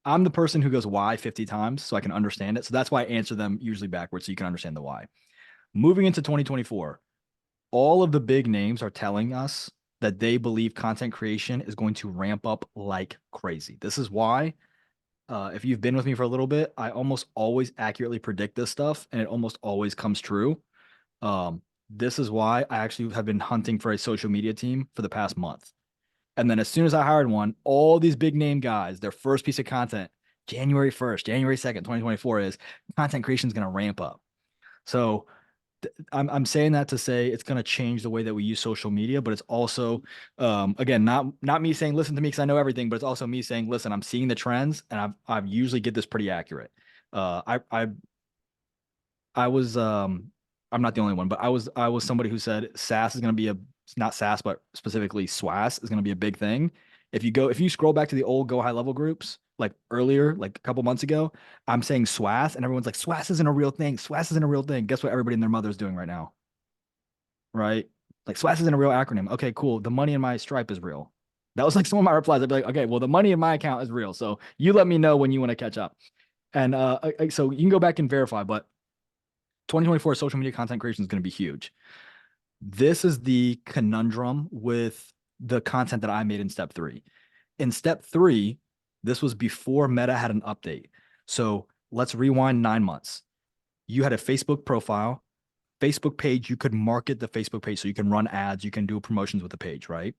S1: I'm the person who goes why 50 times, so I can understand it. So that's why I answer them usually backwards, so you can understand the why. Moving into 2024, all of the big names are telling us that they believe content creation is going to ramp up like crazy. This is why, if you've been with me for a little bit, I almost always accurately predict this stuff and it almost always comes true. This is why I actually have been hunting for a social media team for the past month. And then as soon as I hired one, all these big name guys, their first piece of content, January 1st, January 2nd, 2024, is content creation is going to ramp up. So I'm saying that to say it's going to change the way that we use social media, but it's also, again, not me saying listen to me because I know everything, but it's also me saying listen, I'm seeing the trends, and I've usually get this pretty accurate. I was I'm not the only one, but I was somebody who said SaaS is going to be not SaaS, but specifically SWAS is going to be a big thing. If you scroll back to the old Go High Level groups, like earlier, like a couple months ago, I'm saying SWAS, and everyone's like, SWAS isn't a real thing. SWAS isn't a real thing. Guess what everybody and their mother is doing right now? Right? Like SWAS isn't a real acronym. Okay, cool. The money in my Stripe is real. That was like some of my replies. I'd be like, okay, well, the money in my account is real. So you let me know when you want to catch up. And so you can go back and verify, but 2024 social media content creation is going to be huge. This is the conundrum with the content that I made in step 3. In step 3, this was before Meta had an update. So let's rewind 9 months. You had a Facebook profile, Facebook page. You could market the Facebook page. So you can run ads, you can do promotions with the page, right?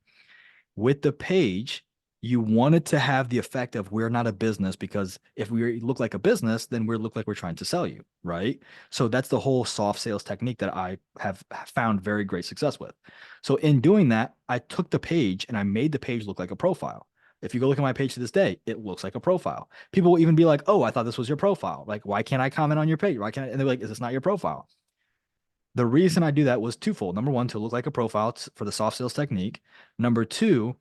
S1: With the page, you wanted to have the effect of we're not a business, because if we look like a business, then we look like we're trying to sell you, right? So that's the whole soft sales technique that I have found very great success with. So in doing that, I took the page and I made the page look like a profile. If you go look at my page to this day, it looks like a profile. People will even be like, oh, I thought this was your profile. Like, why can't I comment on your page? Why can't I? And they're like, is this not your profile? The reason I do that was twofold. Number one, to look like a profile for the soft sales technique. Number two,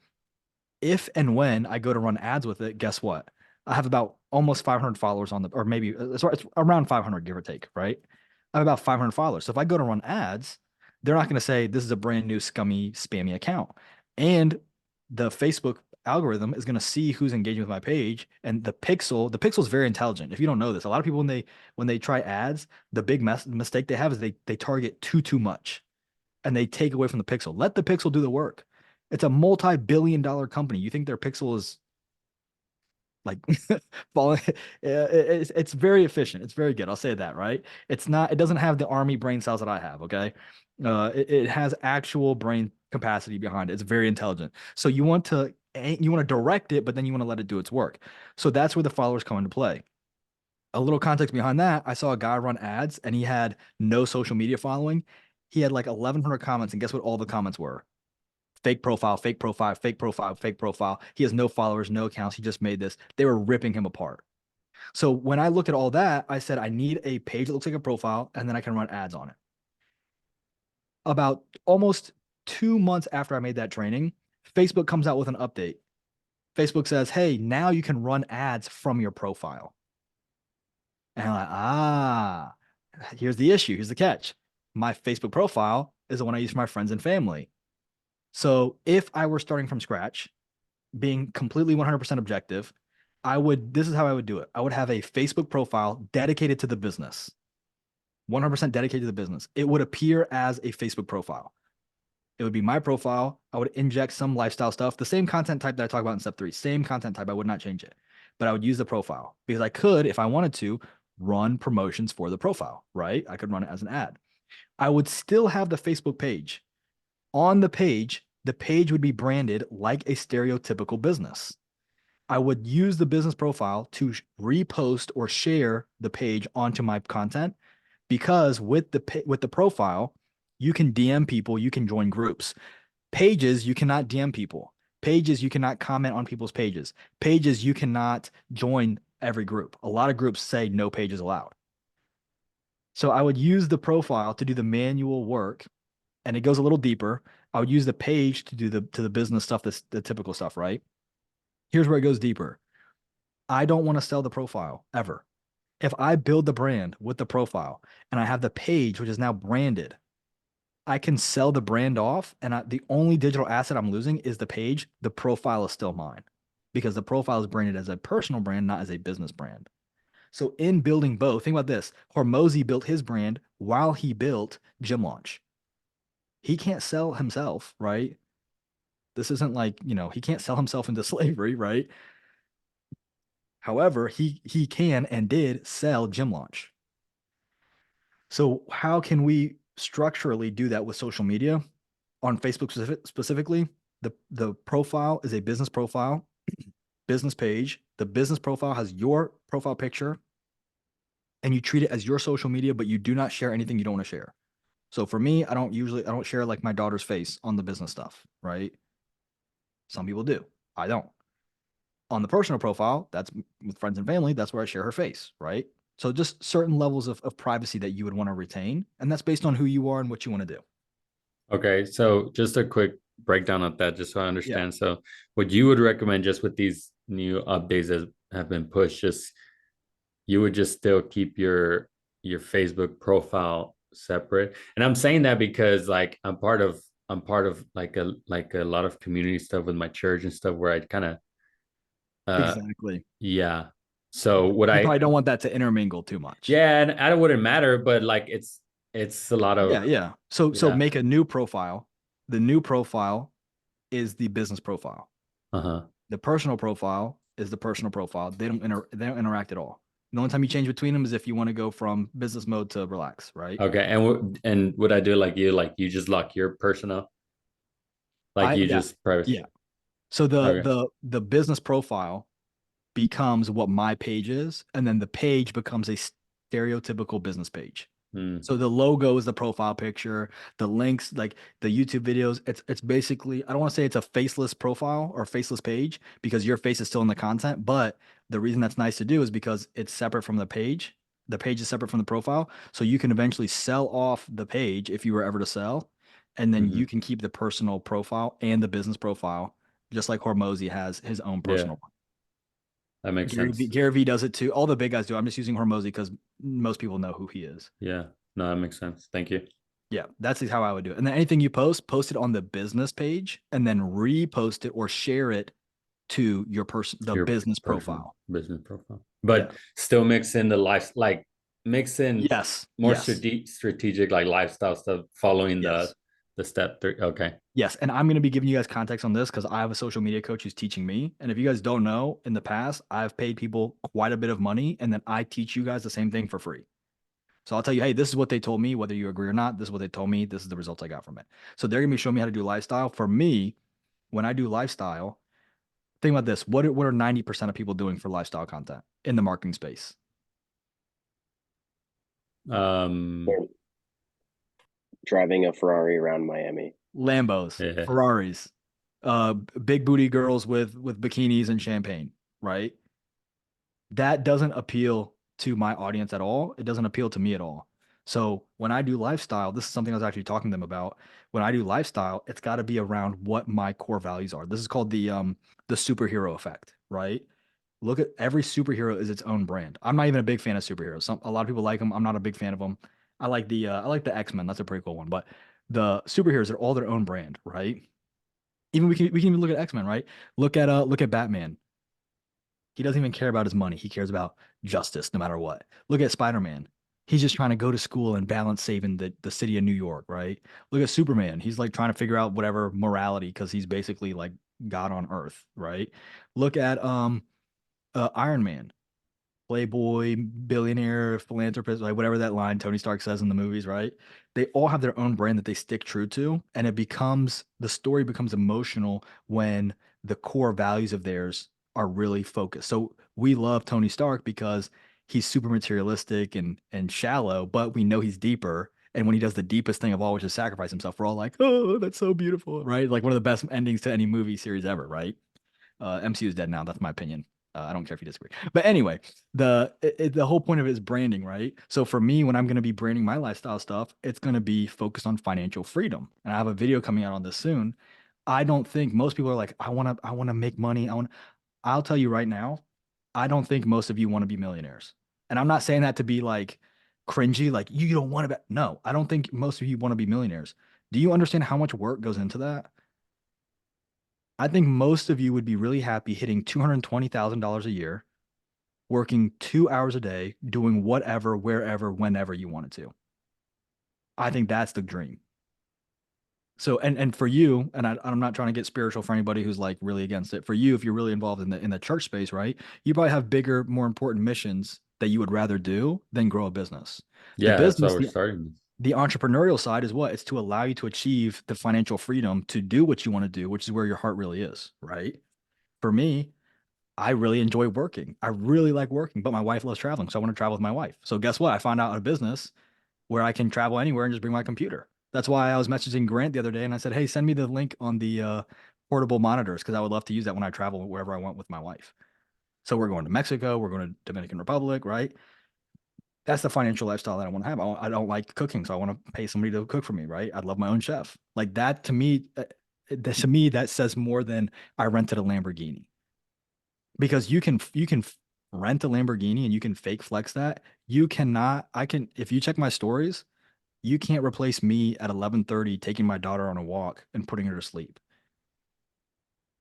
S1: if and when I go to run ads with it, guess what? I have about almost 500 followers on or maybe it's around 500, give or take, right? I have about 500 followers. So if I go to run ads, they're not going to say this is a brand new scummy, spammy account. And the Facebook algorithm is going to see who's engaging with my page. And the pixel is very intelligent. If you don't know this, a lot of people when they try ads, the big mistake they have is they target too much, and they take away from the pixel. Let the pixel do the work. It's a multi-billion-dollar company. You think their pixel is like falling? It's very efficient. It's very good. I'll say that, right? It's not. It doesn't have the army brain cells that I have. Okay, it has actual brain capacity behind it. It's very intelligent. So you want to direct it, but then you want to let it do its work. So that's where the followers come into play. A little context behind that: I saw a guy run ads, and he had no social media following. He had like 1,100 comments, and guess what all the comments were? Fake profile, fake profile, fake profile, fake profile. He has no followers, no accounts. He just made this. They were ripping him apart. So when I looked at all that, I said, I need a page that looks like a profile, and then I can run ads on it. About almost 2 months after I made that training, Facebook comes out with an update. Facebook says, hey, now you can run ads from your profile. And I'm like, here's the issue. Here's the catch. My Facebook profile is the one I use for my friends and family. So if I were starting from scratch, being completely 100% objective, this is how I would do it. I would have a Facebook profile dedicated to the business, 100% dedicated to the business. It would appear as a Facebook profile. It would be my profile. I would inject some lifestyle stuff, the same content type that I talk about in step 3, same content type. I would not change it, but I would use the profile because I could, if I wanted to, run promotions for the profile, right? I could run it as an ad. I would still have the Facebook page. On the page would be branded like a stereotypical business. I would use the business profile to repost or share the page onto my content because with the profile, you can DM people, you can join groups. Pages, you cannot DM people. Pages, you cannot comment on people's pages. Pages, you cannot join every group. A lot of groups say no pages allowed. So I would use the profile to do the manual work, and it goes a little deeper. I would use the page to do the business stuff, the typical stuff, right? Here's where it goes deeper. I don't want to sell the profile ever. If I build the brand with the profile and I have the page, which is now branded, I can sell the brand off, and the only digital asset I'm losing is the page. The profile is still mine because the profile is branded as a personal brand, not as a business brand. So in building both, think about this. Hormozy built his brand while he built Gym Launch. He can't sell himself, right? This isn't like, he can't sell himself into slavery, right? However, he can and did sell Gym Launch. So how can we structurally do that with social media? On Facebook specifically, the profile is a business profile, business page. The business profile has your profile picture, and you treat it as your social media, but you do not share anything you don't want to share. So for me, I don't share like my daughter's face on the business stuff, right? Some people do. I don't. On the personal profile, that's with friends and family, that's where I share her face, right? So just certain levels of privacy that you would want to retain. And that's based on who you are and what you want to do.
S3: Okay, so just a quick breakdown of that, just so I understand.
S1: Yeah.
S3: So what you would recommend just with these new updates that have been pushed, just you would just still keep your Facebook profile separate. And I'm saying that because like I'm part of like a lot of community stuff with my church and stuff where I kind of
S1: Exactly.
S3: yeah. So what
S1: You
S3: I
S1: probably don't want that to intermingle too much.
S3: yeah, and I wouldn't matter, but like it's a lot of
S1: Yeah. So
S3: yeah.
S1: make a new profile. The new profile is the business profile.
S3: Uh-huh.
S1: The personal profile is the personal profile. They don't interact at all. The only time you change between them is if you want to go from business mode to relax, right?
S3: Okay, and would I do like you just lock your personal, like you
S1: Yeah.
S3: just private?
S1: Yeah. So
S3: Okay.
S1: the business profile becomes what my page is, and then the page becomes a stereotypical business page. So the logo is the profile picture, the links, like the YouTube videos. It's basically, I don't want to say it's a faceless profile or faceless page because your face is still in the content, but the reason that's nice to do is because it's separate from the page. The page is separate from the profile, so you can eventually sell off the page if you were ever to sell, and then you can keep the personal profile and the business profile, just like Hormozy has his own
S3: Yeah,
S1: personal.
S3: that makes sense.
S1: Gary V does it too. All the big guys do. I'm just using Hormozy because most people know who he is.
S3: Yeah, no, that makes sense. Thank you.
S1: Yeah, that's how I would do it. And then anything you post it on the business page and then repost it or share it to your
S3: Your
S1: business
S3: personal
S1: profile.
S3: business profile, but still mix in the life, like mix in
S1: Yes.
S3: more
S1: Yes.
S3: strategic like lifestyle stuff following
S1: Yes.
S3: the step 3. Okay.
S1: Yes. And I'm going to be giving you guys context on this because I have a social media coach who's teaching me. And if you guys don't know, in the past, I've paid people quite a bit of money and then I teach you guys the same thing for free. So I'll tell you, hey, this is what they told me, whether you agree or not. This is what they told me. This is the results I got from it. So they're going to be showing me how to do lifestyle. For me, when I do lifestyle, think about this. What are 90% of people doing for lifestyle content in the marketing space?
S2: Driving a Ferrari around Miami.
S1: Lambos,
S3: Yeah.
S1: Ferraris, big booty girls with bikinis and champagne, right? That doesn't appeal to my audience at all. It doesn't appeal to me at all. So when I do lifestyle, this is something I was actually talking to them about. When I do lifestyle, it's got to be around what my core values are. This is called the superhero effect, right? Look at every superhero is its own brand. I'm not even a big fan of superheroes. A lot of people like them. I'm not a big fan of them. I like the X-Men. That's a pretty cool one. But the superheroes are all their own brand, right? Even we can even look at X-Men, right? Look at Batman. He doesn't even care about his money. He cares about justice no matter what. Look at Spider-Man. He's just trying to go to school and balance saving the city of New York, right? Look at Superman. He's like trying to figure out whatever morality because he's basically like God on Earth, right? Look at Iron Man, playboy, billionaire, philanthropist, like whatever that line Tony Stark says in the movies, right? They all have their own brand that they stick true to, and the story becomes emotional when the core values of theirs are really focused. So we love Tony Stark because he's super materialistic and shallow, but we know he's deeper. And when he does the deepest thing of all, which is sacrifice himself, we're all like, "Oh, that's so beautiful," right? Like one of the best endings to any movie series ever, right? MCU is dead now. That's my opinion. I don't care if you disagree. But anyway, the whole point of it is branding, right? So for me, when I'm going to be branding my lifestyle stuff, it's going to be focused on financial freedom. And I have a video coming out on this soon. I don't think most people are like, I want to make money. I'll tell you right now, I don't think most of you want to be millionaires. And I'm not saying that to be like cringy, like you don't want to be. No, I don't think most of you want to be millionaires. Do you understand how much work goes into that? I think most of you would be really happy hitting $220,000 a year, working 2 hours a day, doing whatever, wherever, whenever you wanted to. I think that's the dream. So, and for you, and I'm not trying to get spiritual for anybody who's like really against it. For you, if you're really involved in the church space, right? You probably have bigger, more important missions that you would rather do than grow a business. The
S3: Yeah, that's why
S1: business,
S3: we're starting.
S1: the entrepreneurial side is what? It's to allow you to achieve the financial freedom to do what you want to do, which is where your heart really is, right? For me, I really enjoy working. I really like working, but my wife loves traveling, so I want to travel with my wife. So guess what? I found out a business where I can travel anywhere and just bring my computer. That's why I was messaging Grant the other day and I said, "Hey, send me the link on the portable monitors because I would love to use that when I travel wherever I want with my wife." So we're going to Mexico, we're going to Dominican Republic, right? That's the financial lifestyle that I want to have. I don't like cooking, so I want to pay somebody to cook for me, right? I'd love my own chef. Like that to me, that says more than I rented a Lamborghini because you can rent a Lamborghini and you can fake flex that. You cannot. I can. If you check my stories, you can't replace me at 11:30 taking my daughter on a walk and putting her to sleep.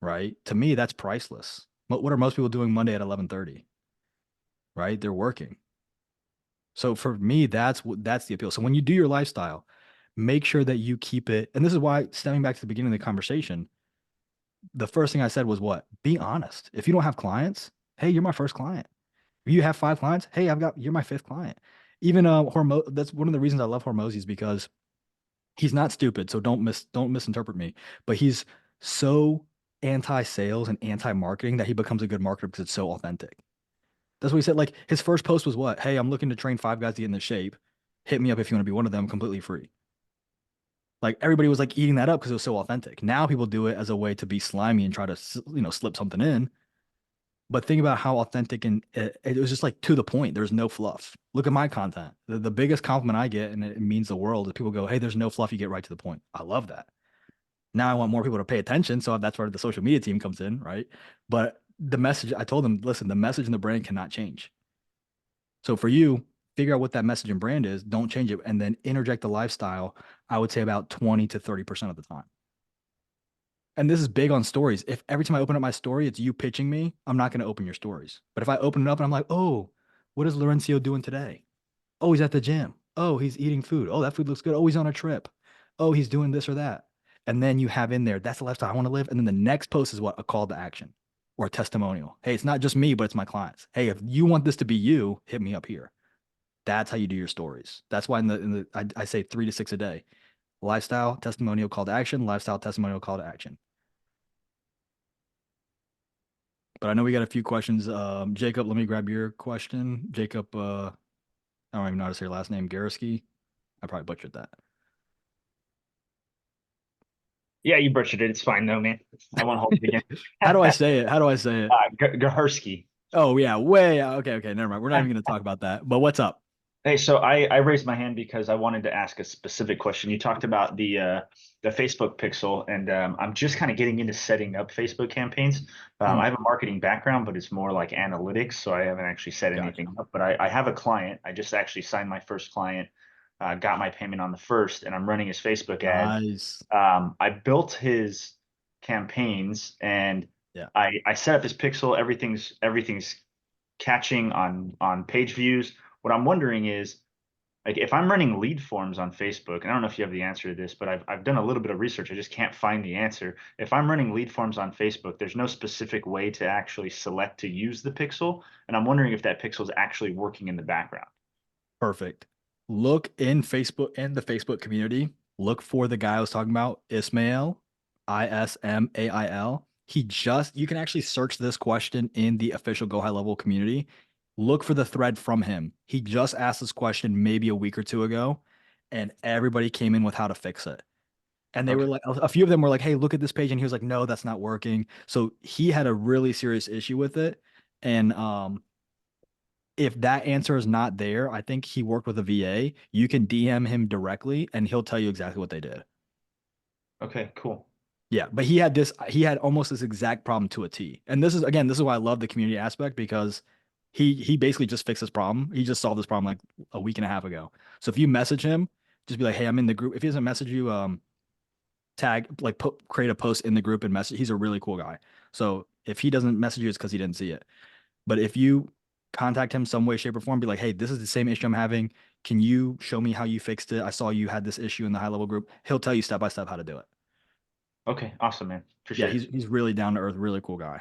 S1: Right? To me, that's priceless. What are most people doing Monday at 11:30? Right? They're working. So for me, that's the appeal. So when you do your lifestyle, make sure that you keep it. And this is why, stemming back to the beginning of the conversation, the first thing I said was what? Be honest. If you don't have clients, hey, you're my first client. If you have 5 clients, hey, you're my fifth client. Even that's one of the reasons I love Hormozy is because he's not stupid, so don't misinterpret me. But he's so anti-sales and anti-marketing that he becomes a good marketer because it's so authentic. That's what he said. Like his first post was what? Hey, I'm looking to train 5 guys to get into shape. Hit me up if you want to be one of them, completely free. Like everybody was like eating that up because it was so authentic. Now people do it as a way to be slimy and try to slip something in. But think about how authentic and it was just like to the point. There's no fluff. Look at my content. The biggest compliment I get, and it means the world, is people go, "Hey, there's no fluff. You get right to the point." I love that. Now I want more people to pay attention, so that's where the social media team comes in, right? But the message, I told them, listen, the message and the brand cannot change. So for you, figure out what that message and brand is. Don't change it, and then interject the lifestyle. I would say about 20 to 30% of the time. And this is big on stories. If every time I open up my story, it's you pitching me, I'm not going to open your stories. But if I open it up and I'm like, oh, what is Laurencio doing today? Oh, he's at the gym. Oh, he's eating food. Oh, that food looks good. Oh, he's on a trip. Oh, he's doing this or that. And then you have in there, that's the lifestyle I want to live. And then the next post is what? A call to action or a testimonial. Hey, it's not just me, but it's my clients. Hey, if you want this to be you, hit me up here. That's how you do your stories. That's why I say 3 to 6 a day. Lifestyle, testimonial, call to action, lifestyle, testimonial, call to action. But I know we got a few questions. Jacob, let me grab your question. Jacob, I don't even know how to say your last name, Gariski. I probably butchered that.
S5: Yeah, you butchered it. It's fine though, man. I won't hold it again.
S1: How do I say it? How do I say it?
S5: Gahersky.
S1: Oh, yeah, way. Okay, never mind. We're not even going to talk about that. But what's up?
S5: Hey, so I raised my hand because I wanted to ask a specific question. You talked about the Facebook pixel, and I'm just kind of getting into setting up Facebook campaigns. I have a marketing background, but it's more like analytics, so I haven't actually set anything up. But I have a client. I just actually signed my first client, got my payment on the first, and I'm running his Facebook ad.
S1: Nice.
S5: I built his campaigns, and
S1: Yeah.
S5: I set up this pixel. Everything's catching on page views. What I'm wondering is, like, if I'm running lead forms on Facebook, and I don't know if you have the answer to this, but I've done a little bit of research. I just can't find the answer. If I'm running lead forms on Facebook, there's no specific way to actually select to use the pixel, and I'm wondering if that pixel is actually working in the background.
S1: Perfect. Look in the Facebook community. Look for the guy I was talking about, Ismail, Ismail. You can actually search this question in the official Go High Level community. Look for the thread from him. He just asked this question maybe a week or two ago, and everybody came in with how to fix it. And they were like, a few of them were like, hey, look at this page. And he was like, no, that's not working. So he had a really serious issue with it. And if that answer is not there, I think he worked with a VA. You can DM him directly and he'll tell you exactly what they did.
S5: Okay, cool.
S1: Yeah, but he had almost this exact problem to a T. And this is why I love the community aspect, because he basically just fixed this problem. He just solved this problem like a week and a half ago. So if you message him, just be like, hey, I'm in the group. If he doesn't message you, create a post in the group and message. He's a really cool guy. So if he doesn't message you, it's because he didn't see it. But if you contact him some way, shape, or form, be like, hey, this is the same issue I'm having. Can you show me how you fixed it? I saw you had this issue in the high level group. He'll tell you step by step how to do it.
S5: Okay, awesome, man.
S1: Yeah,
S5: Appreciate it.
S1: he's really down to earth, really cool guy.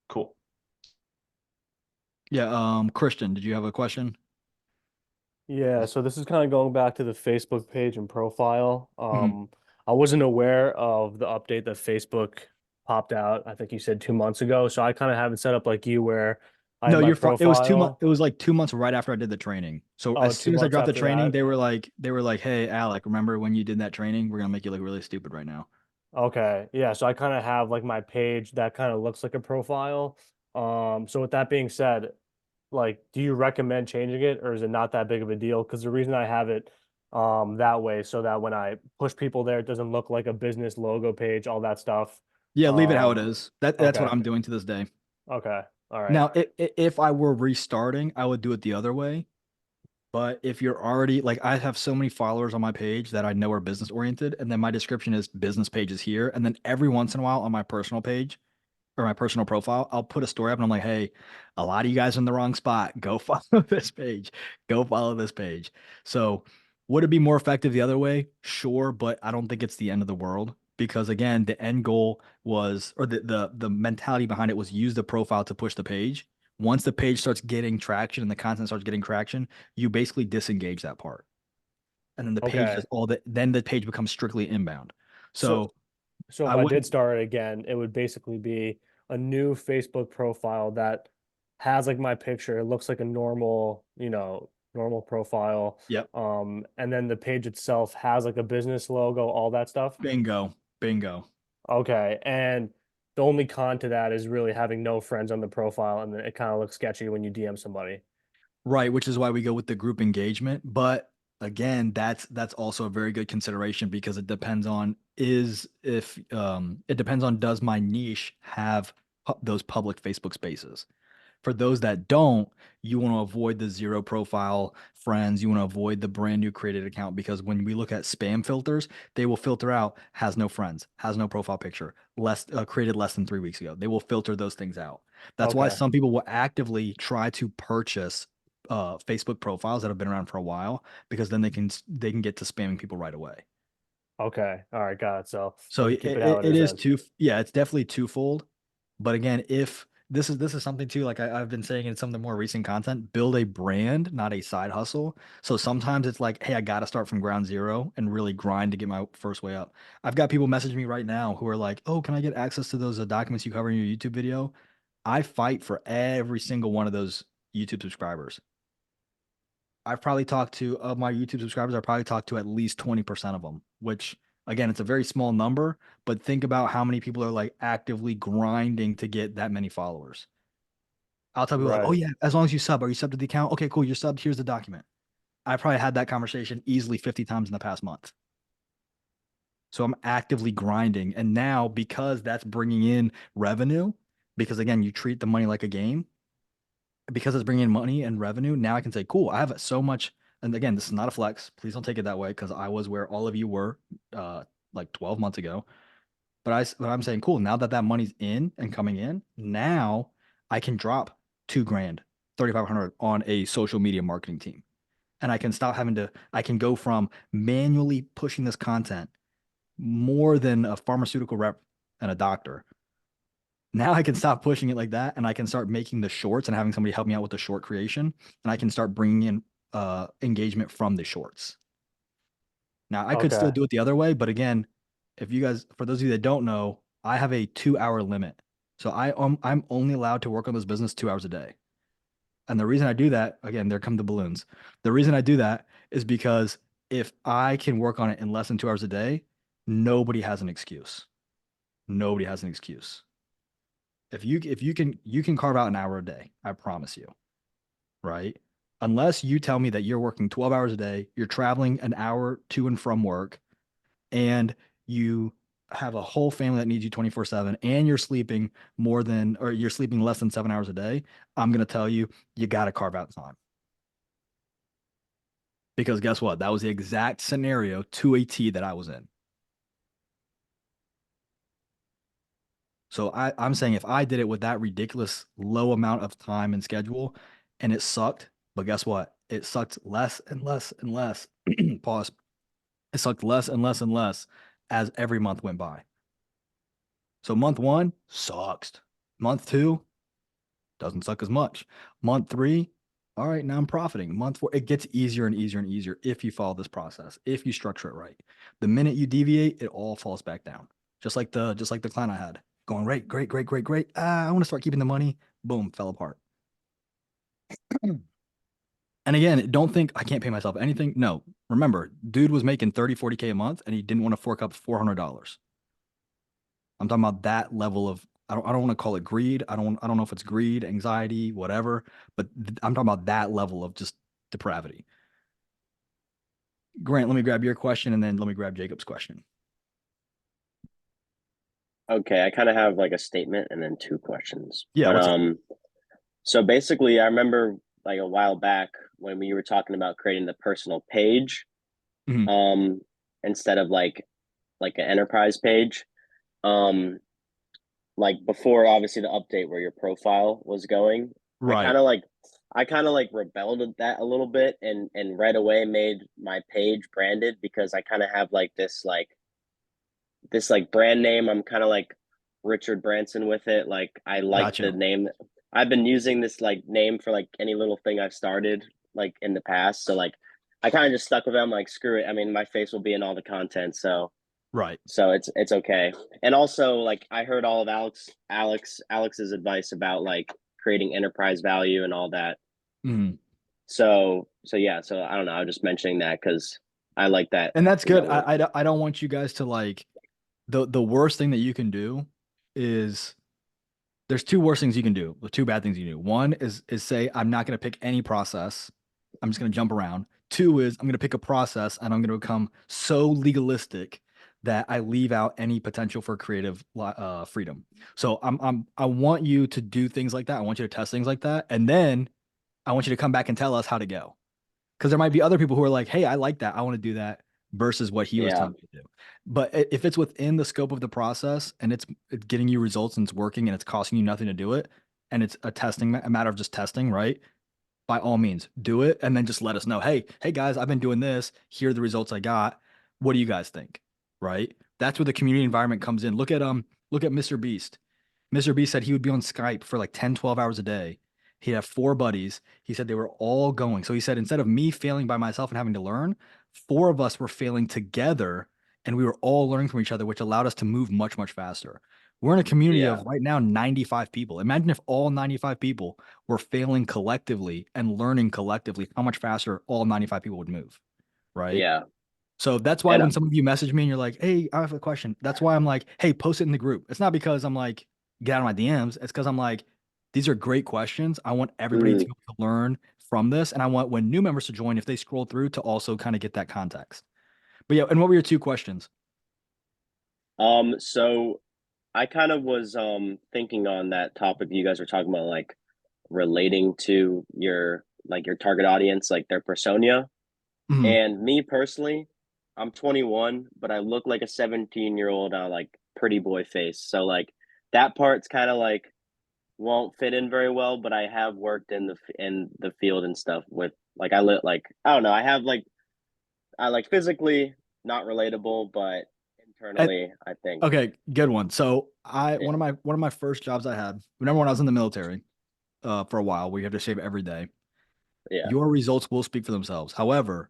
S5: Cool.
S1: Yeah, Christian, did you have a question?
S6: Yeah, so this is kind of going back to the Facebook page and profile.
S1: Mhm.
S6: I wasn't aware of the update that Facebook popped out, I think you said 2 months ago. So I kind of haven't set up like you where I have
S1: No,
S6: my
S1: you're fine. It was 2 months.
S6: profile.
S1: It was like 2 months right after I did the training. So
S6: Oh,
S1: as
S6: two
S1: soon as I
S6: months
S1: dropped the
S6: after
S1: training,
S6: that.
S1: they were like, hey, Alec, remember when you did that training? We're gonna make you look really stupid right now.
S6: Okay. Yeah, so I kind of have like my page that kind of looks like a profile. So with that being said, like, do you recommend changing it or is it not that big of a deal? Because the reason I have it that way so that when I push people there, it doesn't look like a business logo page, all that stuff.
S1: Yeah, leave it how it
S6: Um,
S1: is. That's what
S6: okay.
S1: I'm doing to this day.
S6: Okay. All right.
S1: Now, if I were restarting, I would do it the other way. But if you're already like, I have so many followers on my page that I know are business oriented, and then my description is business pages here. And then every once in a while on my personal page or my personal profile, I'll put a story up and I'm like, hey, a lot of you guys are in the wrong spot. Go follow this page. Go follow this page. So would it be more effective the other way? Sure, but I don't think it's the end of the world, because again, the end goal was, or the mentality behind it was, use the profile to push the page. Once the page starts getting traction and the content starts getting traction, you basically disengage that part. And then the page
S6: Okay.
S1: does then the page becomes strictly inbound.
S6: So
S1: So
S6: so if
S1: I
S6: I did
S1: wouldn't,
S6: start it again, it would basically be a new Facebook profile that has like my picture. It looks like a normal, normal profile.
S1: yep,
S6: And then the page itself has like a business logo, all that stuff.
S1: bingo, bingo.
S6: Okay. And the only con to that is really having no friends on the profile, and then it kind of looks sketchy when you DM somebody.
S1: Right, which is why we go with the group engagement. But again, that's also a very good consideration, because it depends on does my niche have those public Facebook spaces. For those that don't, you want to avoid the zero profile friends. You want to avoid the brand new created account, because when we look at spam filters, they will filter out has no friends, has no profile picture, created less than 3 weeks ago. They will filter those things out. That's why
S6: Okay.
S1: some people will actively try to purchase Facebook profiles that have been around for a while, because then they can get to spamming people right away.
S6: Okay. All right. Got it. So
S1: So
S6: keep it how it
S1: it
S6: is
S1: is
S6: then.
S1: yeah, it's definitely twofold. But again, if this is something too, like I've been saying in some of the more recent content, build a brand, not a side hustle. So sometimes it's like, hey, I got to start from ground zero and really grind to get my first way up. I've got people messaging me right now who are like, oh, can I get access to those documents you cover in your YouTube video? I fight for every single one of those YouTube subscribers. I've probably talked to, of my YouTube subscribers, I've probably talked to at least 20% of them, which again, it's a very small number, but think about how many people are like actively grinding to get that many followers. I'll tell people like, oh
S6: Right.
S1: yeah, as long as you sub, are you subbed to the account? Okay, cool. You're subbed. Here's the document. I probably had that conversation easily 50 times in the past month. So I'm actively grinding. And now, because that's bringing in revenue, because again, you treat the money like a game, because it's bringing in money and revenue, now I can say, cool, I have so much. And again, this is not a flex. Please don't take it that way, because I was where all of you were like 12 months ago. But I'm saying, cool, now that that money's in and coming in, now I can drop $2,000, 3,500 on a social media marketing team. And I can stop having to, I can go from manually pushing this content more than a pharmaceutical rep and a doctor. Now I can stop pushing it like that, and I can start making the shorts and having somebody help me out with the short creation, and I can start bringing in engagement from the shorts. Now I could still
S6: Okay.
S1: do it the other way, but again, if you guys, for those of you that don't know, I have a 2-hour limit, so I'm only allowed to work on this business 2 hours a day. And the reason I do that, again, there come the balloons. The reason I do that is because if I can work on it in less than 2 hours a day, nobody has an excuse. Nobody has an excuse. If you can carve out an hour a day, I promise you, right? Unless you tell me that you're working 12 hours a day, you're traveling an hour to and from work, and you have a whole family that needs you 24/7, and you're sleeping more than, or you're sleeping less than 7 hours a day, I'm going to tell you, you got to carve out time. Because guess what? That was the exact scenario to a T that I was in. So I'm saying if I did it with that ridiculous low amount of time and schedule and it sucked, but guess what? It sucked less and less and less. Pause. It sucked less and less and less as every month went by. So month 1 sucks. Month 2 doesn't suck as much. Month 3, all right, now I'm profiting. Month 4, it gets easier and easier and easier if you follow this process, if you structure it right. The minute you deviate, it all falls back down. Just like the client I had. Going great, great, great, great, great. I want to start keeping the money. Boom, fell apart. And again, don't think I can't pay myself anything. No, remember, dude was making 30, 40K a month and he didn't want to fork up $400. I'm talking about that level of, I don't want to call it greed. I don't know if it's greed, anxiety, whatever, but I'm talking about that level of just depravity. Grant, let me grab your question and then let me grab Jacob's question.
S2: Okay, I kind of have like a statement and then 2 questions.
S1: Yeah,
S2: But
S1: what's up?
S2: so basically I remember like a while back when we were talking about creating the personal page,
S1: Mhm.
S2: instead of like an enterprise page. Like before obviously the update where your profile was going, I
S1: Right.
S2: kind of like rebelled at that a little bit and right away made my page branded because I kind of have like this brand name. I'm kind of like Richard Branson with it. Like I like the
S1: Gotcha.
S2: name. I've been using this like name for like any little thing I've started like in the past. So like I kind of just stuck with it. I'm like, screw it. I mean, my face will be in all the content.
S1: Right.
S2: So it's okay. And also like I heard all of Alex's advice about like creating enterprise value and all that.
S1: Mhm.
S2: So yeah, so I don't know, I was just mentioning that because I like that,
S1: And that's
S2: you
S1: good.
S2: know, word.
S1: I don't want you guys to like, the worst thing that you can do is, there's 2 worst things you can do, the 2 bad things you can do. One is say, I'm not going to pick any process. I'm just going to jump around. 2 is I'm going to pick a process and I'm going to become so legalistic that I leave out any potential for creative freedom. So I want you to do things like that. I want you to test things like that. And then I want you to come back and tell us how to go. Because there might be other people who are like, hey, I like that, I want to do that, versus what he was
S2: Yeah.
S1: telling me to do. But if it's within the scope of the process and it's getting you results and it's working and it's costing you nothing to do it, and it's a matter of just testing, right? By all means, do it and then just let us know. Hey guys, I've been doing this. Here are the results I got. What do you guys think? Right? That's where the community environment comes in. Look at Mr. Beast. Mr. Beast said he would be on Skype for like 10, 12 hours a day. He'd have 4 buddies. He said they were all going. So he said, instead of me failing by myself and having to learn, 4 of us were failing together and we were all learning from each other, which allowed us to move much, much faster. We're in a community
S2: Yeah.
S1: of right now 95 people. Imagine if all 95 people were failing collectively and learning collectively, how much faster all 95 people would move. Right.
S2: Yeah.
S1: So that's why
S2: And
S1: when some of you message me and you're like, hey, I have a question, that's why I'm like, hey, post it in the group. It's not because I'm like, get out of my DMs. It's because I'm like, these are great questions. I want everybody to learn from this. And I want, when new members to join, if they scroll through, to also kind of get that context. But yeah, and what were your 2 questions?
S2: so I kind of was thinking on that topic you guys were talking about, like relating to your target audience, like their persona.
S1: Mhm.
S2: And me personally, I'm 21, but I look like a 17-year-old. I like pretty boy face. So like that part's kind of like won't fit in very well, but I have worked in the field and stuff with like I don't know, I like physically not relatable, but internally I think
S1: Okay, good one. So
S2: yeah.
S1: one of my first jobs I had, remember when I was in the military, for a while, where you have to shave every day.
S2: Yeah.
S1: Your results will speak for themselves. However,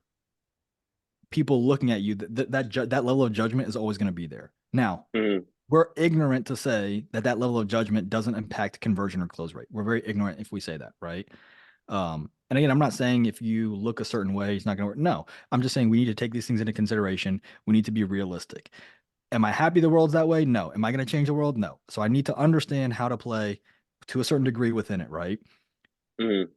S1: people looking at you, that level of judgment is always going to be there. Now,
S2: Mhm.
S1: we're ignorant to say that level of judgment doesn't impact conversion or close rate. We're very ignorant if we say that, right? And again, I'm not saying if you look a certain way, it's not going to work. No, I'm just saying we need to take these things into consideration. We need to be realistic. Am I happy the world's that way? No. Am I going to change the world? No. So I need to understand how to play to a certain degree within it, right?
S2: Mhm.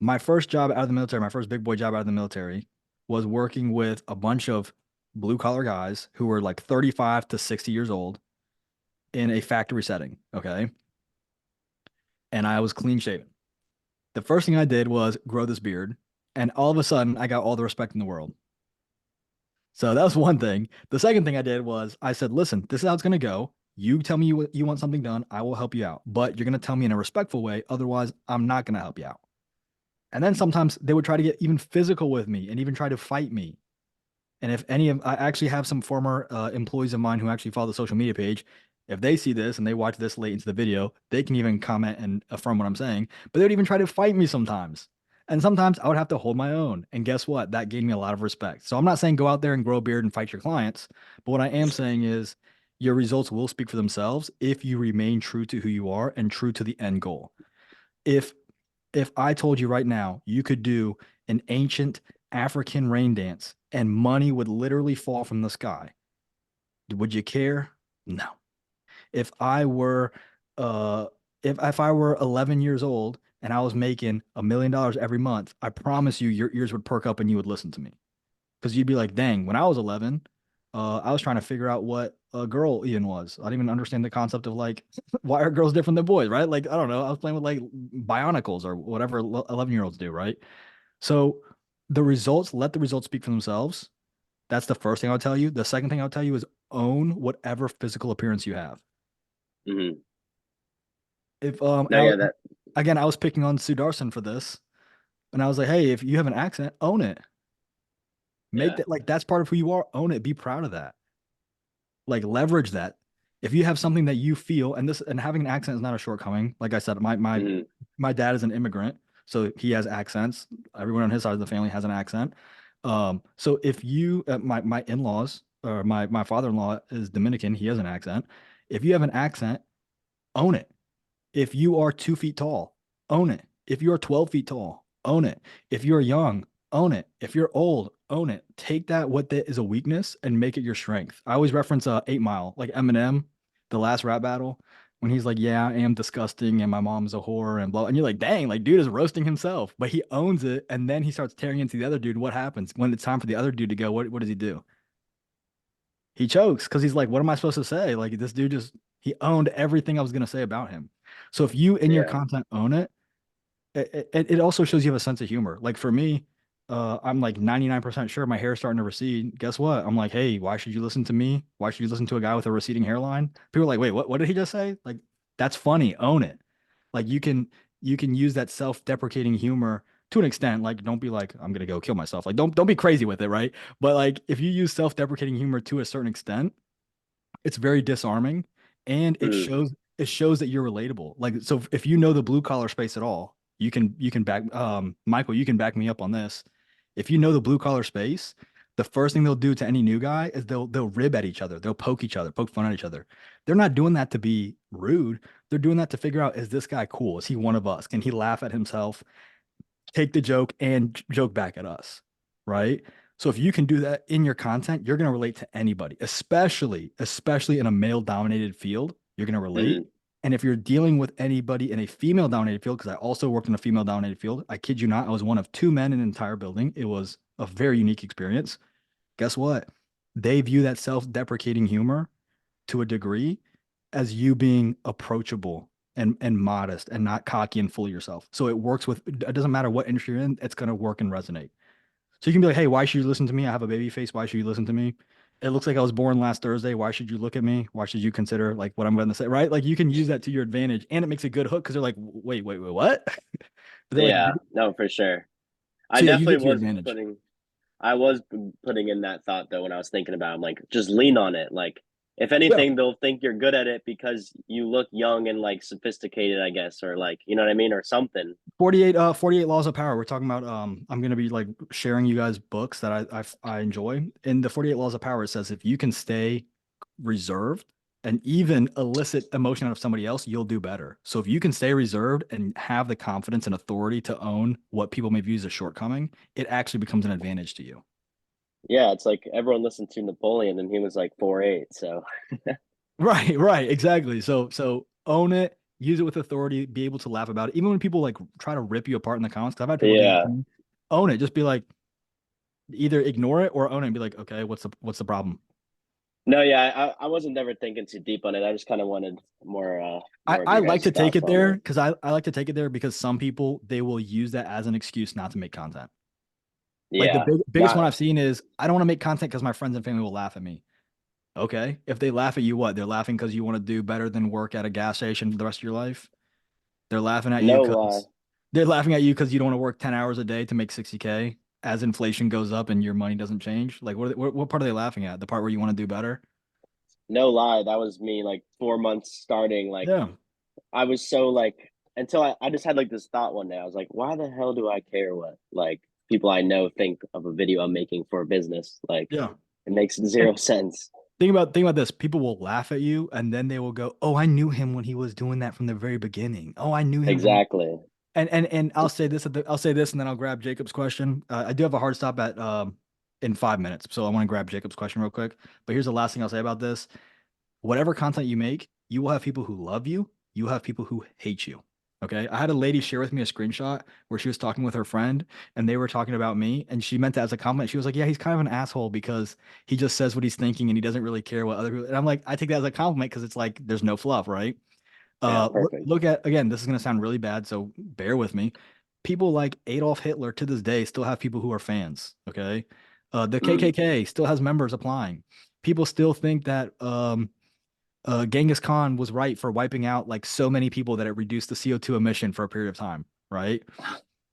S1: My first job out of the military, my first big boy job out of the military, was working with a bunch of blue collar guys who were like 35 to 60 years old in a factory setting. Okay. And I was clean shaven. The first thing I did was grow this beard. And all of a sudden, I got all the respect in the world. So that was one thing. The second thing I did was I said, listen, this is how it's going to go. You tell me you want something done. I will help you out. But you're going to tell me in a respectful way. Otherwise, I'm not going to help you out. And then sometimes they would try to get even physical with me and even try to fight me. And if any of, I actually have some former employees of mine who actually follow the social media page. If they see this and they watch this late into the video, they can even comment and affirm what I'm saying. But they would even try to fight me sometimes. And sometimes I would have to hold my own. And guess what? That gave me a lot of respect. So I'm not saying go out there and grow a beard and fight your clients. But what I am saying is your results will speak for themselves if you remain true to who you are and true to the end goal. If I told you right now you could do an ancient African rain dance and money would literally fall from the sky, would you care? No. If I were if I were 11 years old and I was making $1 million every month, I promise you your ears would perk up and you would listen to me. Because you'd be like, dang, when I was 11, I was trying to figure out what a girl even was. I didn't even understand the concept of like, why are girls different than boys, right? Like, I don't know. I was playing with like bionicles or whatever 11-year-olds do, right? So let the results speak for themselves. That's the first thing I'll tell you. The second thing I'll tell you is own whatever physical appearance you have.
S2: Mhm.
S1: If
S2: No, yeah, that
S1: again, I was picking on Sudarshan for this, and I was like, hey, if you have an accent, own it. Make
S2: yeah.
S1: that like that's part of who you are. Own it. Be proud of that. Like leverage that. If you have something that you feel, and having an accent is not a shortcoming. Like I said,
S2: Mhm.
S1: my dad is an immigrant, so he has accents. Everyone on his side of the family has an accent. So if you, my in-laws or my father-in-law is Dominican, he has an accent. If you have an accent, own it. If you are 2 feet tall, own it. If you are 12 feet tall, own it. If you're young, own it. If you're old, own it. Take that what that is a weakness and make it your strength. I always reference 8 Mile, like Eminem, the last rap battle, when he's like, "Yeah, I am disgusting, and my mom's a whore," and blah. And you're like, "Dang, like dude is roasting himself," but he owns it, and then he starts tearing into the other dude. What happens when it's time for the other dude to go? What does he do? He chokes because he's like, "What am I supposed to say?" Like this dude just he owned everything I was gonna say about him. So if you in your
S2: Yeah.
S1: content own it, it also shows you have a sense of humor. Like for me, I'm like 99% sure my hair is starting to recede. Guess what? I'm like, hey, why should you listen to me? Why should you listen to a guy with a receding hairline? People are like, wait, what did he just say? Like, that's funny. Own it. Like you can use that self-deprecating humor to an extent. Like, don't be like, I'm gonna go kill myself. Like, don't be crazy with it, right? But like if you use self-deprecating humor to a certain extent, it's very disarming and
S2: Mhm.
S1: it shows that you're relatable. Like so if you know the blue collar space at all, you can back Michael, you can back me up on this. If you know the blue collar space, the first thing they'll do to any new guy is they'll rib at each other. They'll poke each other, poke fun at each other. They're not doing that to be rude. They're doing that to figure out, is this guy cool? Is he one of us? Can he laugh at himself? Take the joke and joke back at us, right? So if you can do that in your content, you're going to relate to anybody, especially in a male dominated field, you're going to relate.
S2: Mhm.
S1: And if you're dealing with anybody in a female dominated field, because I also worked in a female dominated field, I kid you not, I was one of 2 men in an entire building. It was a very unique experience. Guess what? They view that self-deprecating humor to a degree as you being approachable and modest and not cocky and full of yourself. So it works with it doesn't matter what industry you're in, it's gonna work and resonate. So you can be like, hey, why should you listen to me? I have a baby face. Why should you listen to me? it looks like I was born last Thursday. Why should you look at me? Why should you consider like what I'm going to say? Right? Like you can use that to your advantage, and it makes a good hook because they're like, wait, what? But they're like,
S2: Yeah, no, for sure. I
S1: so yeah, use it
S2: definitely
S1: to your
S2: was
S1: advantage.
S2: putting in that thought though when I was thinking about it. I'm like, just lean on it. Like, if
S1: Yeah.
S2: anything, they'll think you're good at it because you look young and like sophisticated, I guess, or like, you know what I mean, or something.
S1: 48 laws of power. We're talking about I'm gonna be like sharing you guys books that I enjoy. In the 48 laws of power, it says if you can stay reserved and even elicit emotion out of somebody else, you'll do better. So if you can stay reserved and have the confidence and authority to own what people may view as a shortcoming, it actually becomes an advantage to you.
S2: Yeah, it's like everyone listened to Napoleon and he was like 4'8", so
S1: Right, exactly. So own it, use it with authority, be able to laugh about it. Even when people like try to rip you apart in the comments, 'cause I've had people do that
S2: yeah.
S1: to me. Own it. Just be like, either ignore it or own it and be like, okay, what's the problem?
S2: No, yeah, I wasn't never thinking too deep on it. I just kind of wanted more of
S1: I
S2: your
S1: like
S2: guys'
S1: to take
S2: thoughts
S1: it
S2: on
S1: there
S2: it.
S1: because I like to take it there because some people they will use that as an excuse not to make content. Like the
S2: Yeah.
S1: biggest one
S2: Wow.
S1: I've seen is I don't want to make content because my friends and family will laugh at me. Okay. If they laugh at you, what? They're laughing because you want to do better than work at a gas station for the rest of your life. They're laughing at you
S2: No lie.
S1: because they're laughing at you because you don't want to work 10 hours a day to make 60K as inflation goes up and your money doesn't change. Like what part are they laughing at? The part where you want to do better?
S2: No lie. That was me like 4 months starting. Like
S1: Yeah.
S2: I was so like until I just had like this thought one day. I was like, why the hell do I care what like people I know think of a video I'm making for a business? Like
S1: Yeah.
S2: it makes
S1: And
S2: zero sense.
S1: think about this. People will laugh at you and then they will go, "Oh, I knew him when he was doing that from the very beginning. Oh, I knew him from."
S2: Exactly.
S1: And I'll say this I'll say this and then I'll grab Jacob's question. I do have a hard stop at in 5 minutes, so I want to grab Jacob's question real quick. But here's the last thing I'll say about this: whatever content you make, you will have people who love you. You will have people who hate you. Okay. I had a lady share with me a screenshot where she was talking with her friend and they were talking about me and she meant that as a compliment. She was like, yeah, he's kind of an asshole because he just says what he's thinking and he doesn't really care what other people. And I'm like, I take that as a compliment because it's like there's no fluff, right?
S2: Yeah, perfect.
S1: Look at again, this is going to sound really bad, so bear with me. People like Adolf Hitler to this day still have people who are fans. Okay. The KKK still has members applying. People still think that Genghis Khan was right for wiping out like so many people that it reduced the CO2 emission for a period of time, right?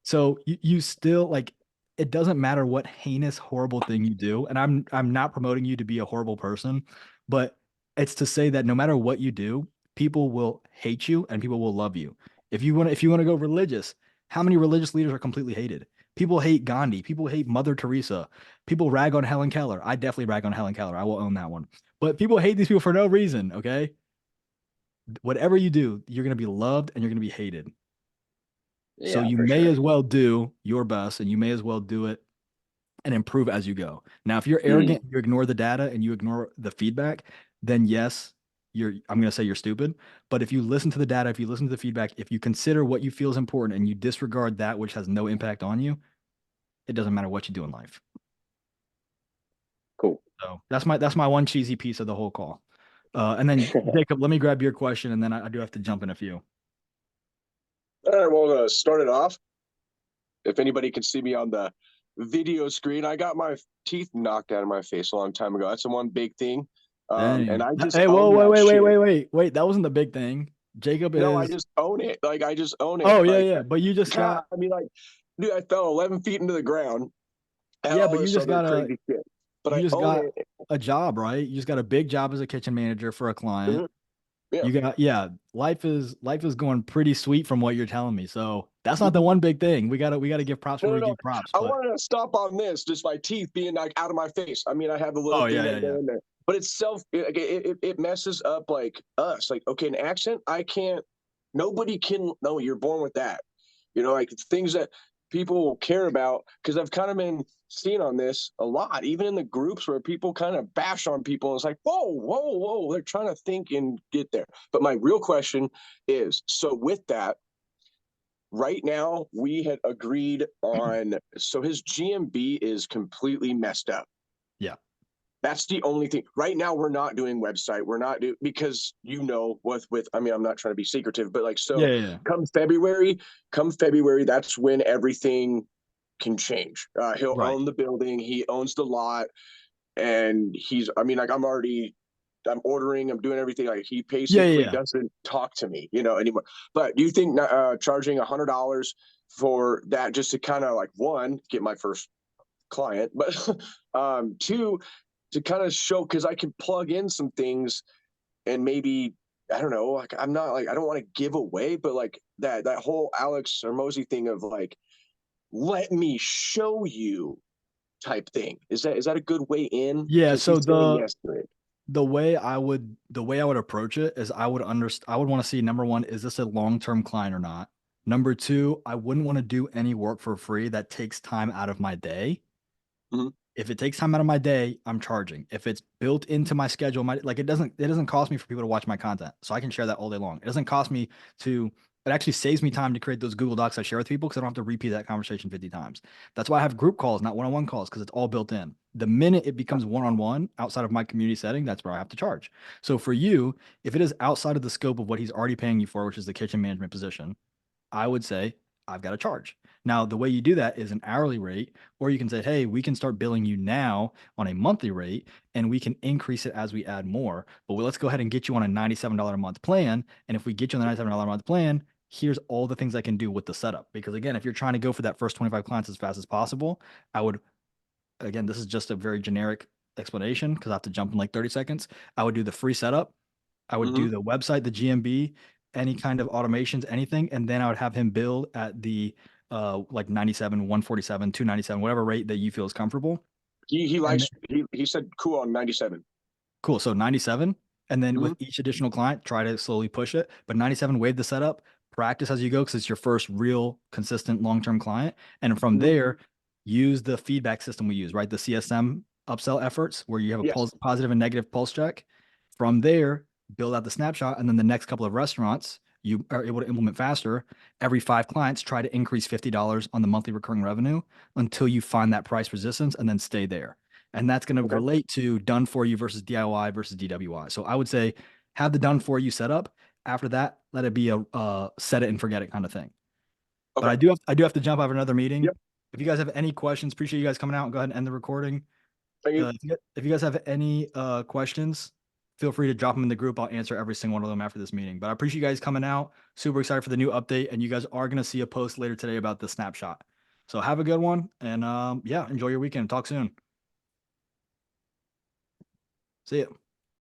S1: So you still like it doesn't matter what heinous, horrible thing you do, and I'm not promoting you to be a horrible person, but it's to say that no matter what you do, people will hate you and people will love you. If you want to go religious, how many religious leaders are completely hated? People hate Gandhi. People hate Mother Teresa. People rag on Helen Keller. I definitely rag on Helen Keller. I will own that one. But people hate these people for no reason. Okay. Whatever you do, you're going to be loved and you're going to be hated. So
S2: Yeah,
S1: you
S2: for
S1: may
S2: sure.
S1: as well do your best and you may as well do it and improve as you go. Now, if you're arrogant, you ignore the data and you ignore the feedback, then yes, I'm going to say you're stupid. But if you listen to the data, if you listen to the feedback, if you consider what you feel is important and you disregard that which has no impact on you, it doesn't matter what you do in life.
S2: Cool.
S1: So that's my one cheesy piece of the whole call. And then Jacob, let me grab your question and then I do have to jump in a few.
S7: All right, well, start it off. If anybody can see me on the video screen, I got my teeth knocked out of my face a long time ago. That's the one big thing. And I just
S1: Hey, whoa,
S7: own that shit.
S1: wait. That wasn't the big thing. Jacob
S7: No, I
S1: is.
S7: just own it. Like I just own it.
S1: Oh
S7: like,
S1: yeah. But you just got.
S7: I mean, like, dude, I fell 11 feet into the ground. And
S1: Yeah,
S7: all
S1: but you
S7: this
S1: just
S7: other
S1: got
S7: crazy shit. But I own
S1: got
S7: it.
S1: a job, right? You just got a big job as a kitchen manager for a client.
S7: Yeah.
S1: You got life is going pretty sweet from what you're telling me. So that's not the one big thing. We gotta give props where we give props.
S7: I
S1: But
S7: wanted to stop on this, just my teeth being like out of my face. I mean, I have the little
S1: oh
S7: thing
S1: yeah.
S7: in there, but it's it messes up like us. Like, okay, an accent, nobody can. No, you're born with that. You know, like things that people will care about, because I've kind of been seeing on this a lot, even in the groups where people kind of bash on people. And it's like, whoa, they're trying to think and get there. But my real question is, so with that, right now we had agreed on, so his GMB is completely messed up.
S1: Yeah.
S7: That's the only thing. Right now, we're not doing website. We're not because with I mean, I'm not trying to be secretive, but like, so
S1: Yeah.
S7: come February, that's when everything can change. He'll
S1: Right.
S7: own the building. He owns the lot. and I mean, like I'm ordering, I'm doing everything. Like he
S1: Yeah,
S7: basically
S1: yeah.
S7: doesn't talk to me, anymore. But do you think charging $100 for that just to kind of like, one, get my first client, but two, to kind of show, because I can plug in some things and maybe, I don't know, like I'm not like, I don't want to give away, but like that whole Alex or Mosey thing of like, let me show you type thing. Is that a good way in?
S1: Yeah,
S7: Because
S1: so
S7: he's saying yes to it.
S1: the way I would approach it is I would want to see, number one, is this a long-term client or not? Number two, I wouldn't want to do any work for free that takes time out of my day.
S7: Mhm.
S1: If it takes time out of my day, I'm charging. If it's built into my schedule, it doesn't cost me for people to watch my content. So I can share that all day long. It doesn't cost me it actually saves me time to create those Google Docs I share with people because I don't have to repeat that conversation 50 times. That's why I have group calls, not one-on-one calls, because it's all built in. The minute it becomes one-on-one outside of my community setting, that's where I have to charge. So for you, if it is outside of the scope of what he's already paying you for, which is the kitchen management position, I would say I've got to charge. Now, the way you do that is an hourly rate, or you can say, hey, we can start billing you now on a monthly rate and we can increase it as we add more. But let's go ahead and get you on a $97 a month plan. And if we get you on the $97 a month plan, here's all the things I can do with the setup. Because again, if you're trying to go for that first 25 clients as fast as possible, again, this is just a very generic explanation because I have to jump in like 30 seconds. I would do the free setup. I would do the website, the GMB, any kind of automations, anything, and then I would have him build at the like 97, 147, 297, whatever rate that you feel is comfortable.
S7: He
S1: And
S7: likes he said cool on 97.
S1: Cool. So 97. And then with
S7: Mhm.
S1: each additional client, try to slowly push it. But 97, waive the setup, practice as you go because it's your first real consistent long-term client. And from
S7: Mhm.
S1: there, use the feedback system we use, right? The CSM upsell efforts where you have a
S7: Yes.
S1: positive and negative pulse check. From there, build out the snapshot. And then the next couple of restaurants you are able to implement faster. Every 5 clients, try to increase $50 on the monthly recurring revenue until you find that price resistance and then stay there. And that's going to
S7: Okay.
S1: relate to done for you versus DIY versus DWI. So I would say have the done for you set up. After that, let it be a set it and forget it kind of thing. But
S7: Okay.
S1: I do have to jump out of another meeting.
S7: Yep.
S1: If you guys have any questions, appreciate you guys coming out and go ahead and end the recording.
S7: Thank you.
S1: If you guys have any questions, feel free to drop them in the group. I'll answer every single one of them after this meeting. But I appreciate you guys coming out. Super excited for the new update. And you guys are going to see a post later today about the snapshot. So have a good one. And yeah, enjoy your weekend. Talk soon. See ya.